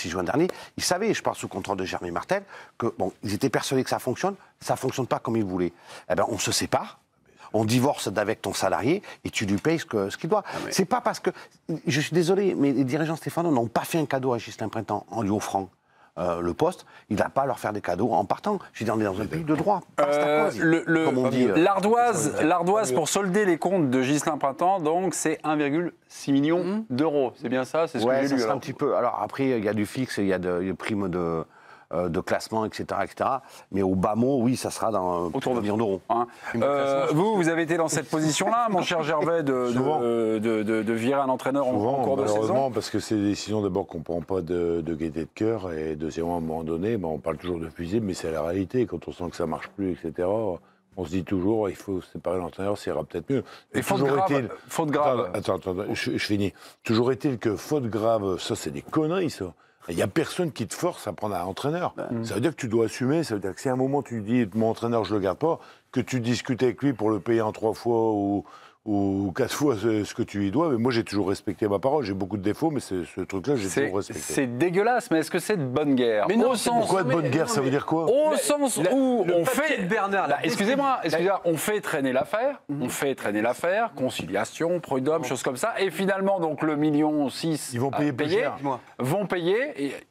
juin dernier, ils savaient, je parle sous contrôle de Germain Martel, que bon, ils étaient persuadés que ça fonctionne fonctionne pas comme ils voulaient. Eh ben, on se sépare, on divorce d'avec ton salarié et tu lui payes ce qu'il doit. C'est pas parce que, je suis désolé, mais les dirigeants stéphanois n'ont pas fait un cadeau à Ghislain Printemps en lui offrant le poste, il n'a pas à leur faire des cadeaux en partant. Je dis, on est dans un pays de droit. Comme on dit, L'ardoise, pour solder les comptes de Ghislain Printemps, donc c'est 1,6 million d'euros. C'est bien ça? C'est ce que j'ai lu. Un petit peu. Alors après, il y a du fixe, il y a des primes de classement, etc., etc. Mais au bas mot, oui, ça sera dans autour de 1 million d'euros. Hein. Vous avez été dans cette position-là, mon cher Gervais, de virer un entraîneur en cours de saison? Parce que c'est des décisions d'abord qu'on ne prend pas de gaieté de cœur, et deuxièmement, à un moment donné, on parle toujours de fusible, mais c'est la réalité. Quand on sent que ça ne marche plus, etc., on se dit toujours, il faut séparer l'entraîneur, ça ira peut-être mieux. Et faute grave. Attends, je finis. Toujours est-il que faute grave, ça, c'est des conneries, ça. Il n'y a personne qui te force à prendre un entraîneur. Ça veut dire que tu dois assumer. Ça veut dire que si à un moment tu dis mon entraîneur, je ne le garde pas, que tu discutes avec lui pour le payer en 3 fois ou 4 fois ce que tu lui dois. Mais moi, j'ai toujours respecté ma parole. J'ai beaucoup de défauts, mais ce truc-là, j'ai toujours respecté. C'est dégueulasse, mais est-ce que c'est de bonne guerre? Mais non, pourquoi de bonne guerre? Ça veut dire quoi? Au sens où on fait... Bernard, excusez-moi, on fait traîner l'affaire, conciliation, prud'homme, choses comme ça, et finalement, donc, le 1,6 million ils vont payer plus cher.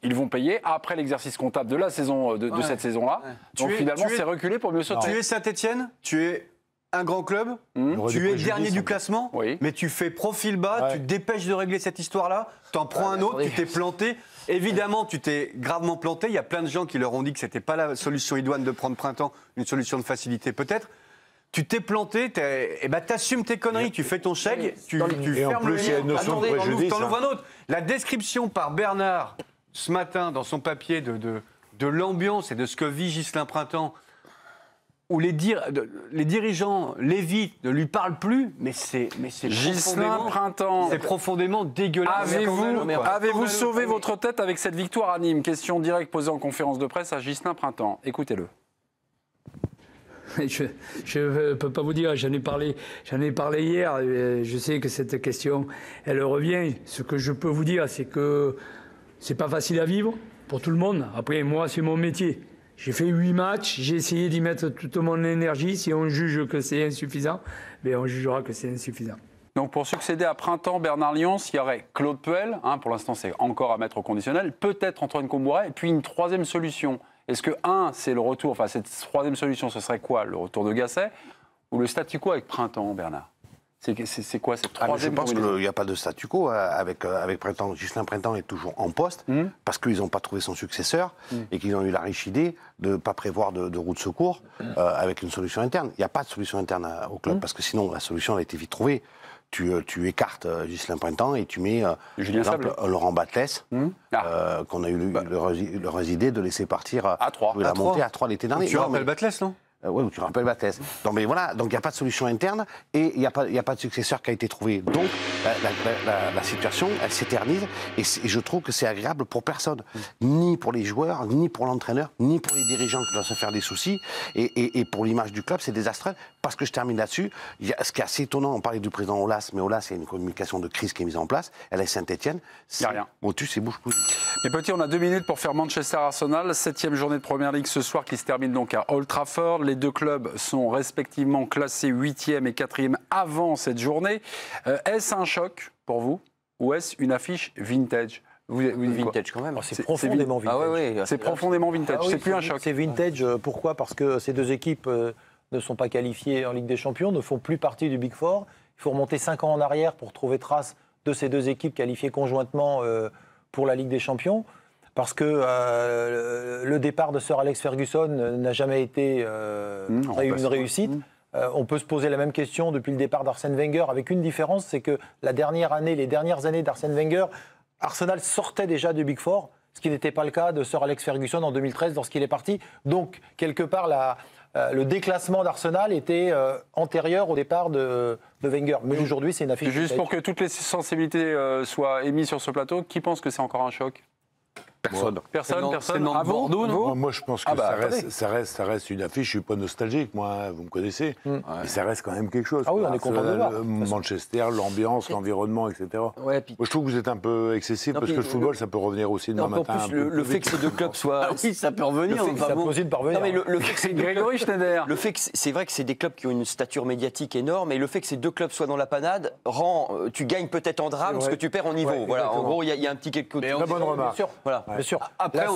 Ils vont payer après l'exercice comptable de la saison, de cette saison-là. Donc finalement, c'est reculé pour mieux sauter. Tu es Saint-Etienne, tu es un grand club, tu es dernier du classement, mais tu fais profil bas, tu te dépêches de régler cette histoire-là, tu en prends un autre, tu t'es planté. Évidemment, tu t'es gravement planté. Il y a plein de gens qui leur ont dit que ce n'était pas la solution idoine de prendre Printemps, une solution de facilité peut-être. Tu t'es planté, t'assumes tes conneries, tu fais ton chèque, tu fermes le lien. T'en ouvres un autre. La description par Bernard ce matin dans son papier de l'ambiance et de ce que vit Ghislain Printemps, où les dirigeants l'évitent, ne lui parlent plus, mais c'est profondément dégueulasse. Avez-vous sauvé votre tête avec cette victoire à Nîmes? Question directe posée en conférence de presse à Ghislain Printemps. Écoutez-le. Je ne peux pas vous dire, j'en ai parlé hier, je sais que cette question, elle revient. Ce que je peux vous dire, c'est que c'est pas facile à vivre pour tout le monde. Après, moi, c'est mon métier. J'ai fait 8 matchs, j'ai essayé d'y mettre toute mon énergie. Si on juge que c'est insuffisant, ben on jugera que c'est insuffisant. Donc pour succéder à Printemps, Bernard Lyons, il y aurait Claude Puel, pour l'instant c'est encore à mettre au conditionnel, peut-être Antoine Kombouaré, et puis une troisième solution. Est-ce que, c'est le retour, cette troisième solution, ce serait quoi? Le retour de Gasset ou le statu quo avec Printemps, Bernard? C'est quoi cette troisième? Je pense qu'il n'y a pas de statu quo avec Printemps. Ghislain Printemps est toujours en poste parce qu'ils n'ont pas trouvé son successeur et qu'ils ont eu la riche idée de ne pas prévoir de roue de secours avec une solution interne. Il n'y a pas de solution interne au club parce que sinon la solution a été vite trouvée. Tu écartes Ghislain Printemps et tu mets par exemple, Laurent Batles, qu'on a eu l'heureuse idée de laisser partir à 3. Il a monté à 3 l'été dernier. Tu rappelles Batles, non? Oui, tu rappelles Batles. Donc, mais voilà, donc il n'y a pas de solution interne et il n'y a pas de successeur qui a été trouvé. Donc la situation, elle s'éternise et je trouve que c'est agréable pour personne. Ni pour les joueurs, ni pour l'entraîneur, ni pour les dirigeants qui doivent se faire des soucis. Et pour l'image du club, c'est désastreux. Parce que je termine là-dessus, ce qui est assez étonnant, on parlait du président Aulas, mais Aulas, il y a une communication de crise qui est mise en place. Elle est Saint-Etienne. Il n'y a rien. Motus, c'est bouche cousue. Mais petit, on a 2 minutes pour faire Manchester-Arsenal, 7e journée de Première Ligue ce soir qui se termine donc à Old Trafford. Les deux clubs sont respectivement classés 8e et 4e avant cette journée. Est-ce un choc pour vous ou est-ce une affiche vintage? Vintage quand même. C'est profondément vintage. C'est profondément vintage. C'est plus un choc. C'est vintage. Pourquoi? Parce que ces deux équipes ne sont pas qualifiées en Ligue des Champions, ne font plus partie du Big Four. Il faut remonter 5 ans en arrière pour trouver trace de ces deux équipes qualifiées conjointement pour la Ligue des Champions. Parce que le départ de Sir Alex Ferguson n'a jamais été une réussite. On peut se poser la même question depuis le départ d'Arsène Wenger, avec une différence, c'est que les dernières années d'Arsène Wenger, Arsenal sortait déjà du Big Four, ce qui n'était pas le cas de Sir Alex Ferguson en 2013 lorsqu'il est parti. Donc, quelque part, le déclassement d'Arsenal était antérieur au départ de Wenger. Mais aujourd'hui, c'est une affiche. Juste pour que toutes les sensibilités soient émises sur ce plateau, qui pense que c'est encore un choc? Personne. Personne. Ah bon, moi, je pense que ça reste une affiche. Je ne suis pas nostalgique, moi, vous me connaissez. Mais ça reste quand même quelque chose. Ah oui, on est content de le voir. Manchester, l'ambiance, l'environnement, etc. Ouais, moi, je trouve que vous êtes un peu excessif parce que le football, ça peut revenir aussi demain matin. En plus, le fait que ces deux clubs soient. Ah oui, ça peut revenir. Ça peut aussi parvenir. Non, mais le fait que c'est Grégory Schneider. Le fait que c'est vrai que c'est des clubs qui ont une stature médiatique énorme, et le fait que ces deux clubs soient dans la panade rend. Tu gagnes peut-être en drame ce que tu perds en niveau. Voilà. En gros, il y a un petit quelque chose. Très bonne remarque. Voilà. Bien sûr. Après, Là,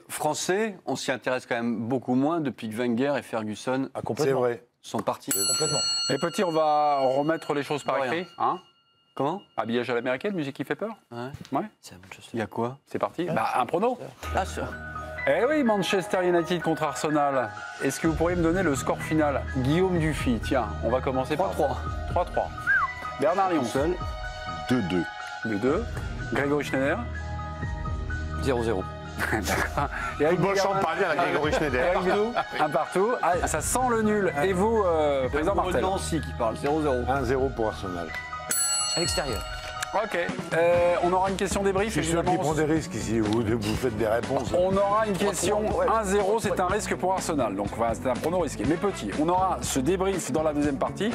français, on s'y intéresse quand même beaucoup moins depuis que Wenger et Ferguson C'est vrai. sont partis. Complètement. Les petits, on va remettre les choses par Rien. écrit. Hein, Comment? habillage à l'américaine, musique qui fait peur. Ouais. Il y a quoi? C'est parti. Bah, un prono. Eh oui, Manchester United contre Arsenal. Est-ce que vous pourriez me donner le score final? Guillaume Dufy, tiens, on va commencer par 3-3. 3-3. Bernard Lyon. Seul. 2-2. 2-2. Grégory Schneider. 0-0. Football champagne à la Grégory Schneider. Un partout. Ah, ça sent le nul. Et vous, président Martel? Nancy qui parle, 0-0. 1-0 pour Arsenal. À l'extérieur. Ok. On aura une question débrief. Je suis sûr évidemment. qui prend des risques ici, vous faites des réponses. On aura une question 1-0, c'est un risque pour Arsenal, donc voilà, c'est un prono risqué. Mais petit, on aura ce débrief dans la deuxième partie,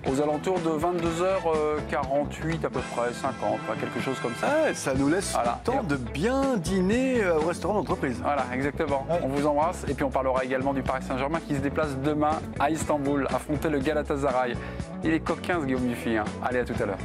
aux alentours de 22h48 à peu près, 50, enfin, quelque chose comme ça. Ah, ça nous laisse le temps de bien dîner au restaurant d'entreprise. Voilà, exactement. On vous embrasse et puis on parlera également du Paris Saint-Germain qui se déplace demain à Istanbul, affronter le Galatasaray. Il est coquin ce Guillaume Dufy. Allez, à tout à l'heure.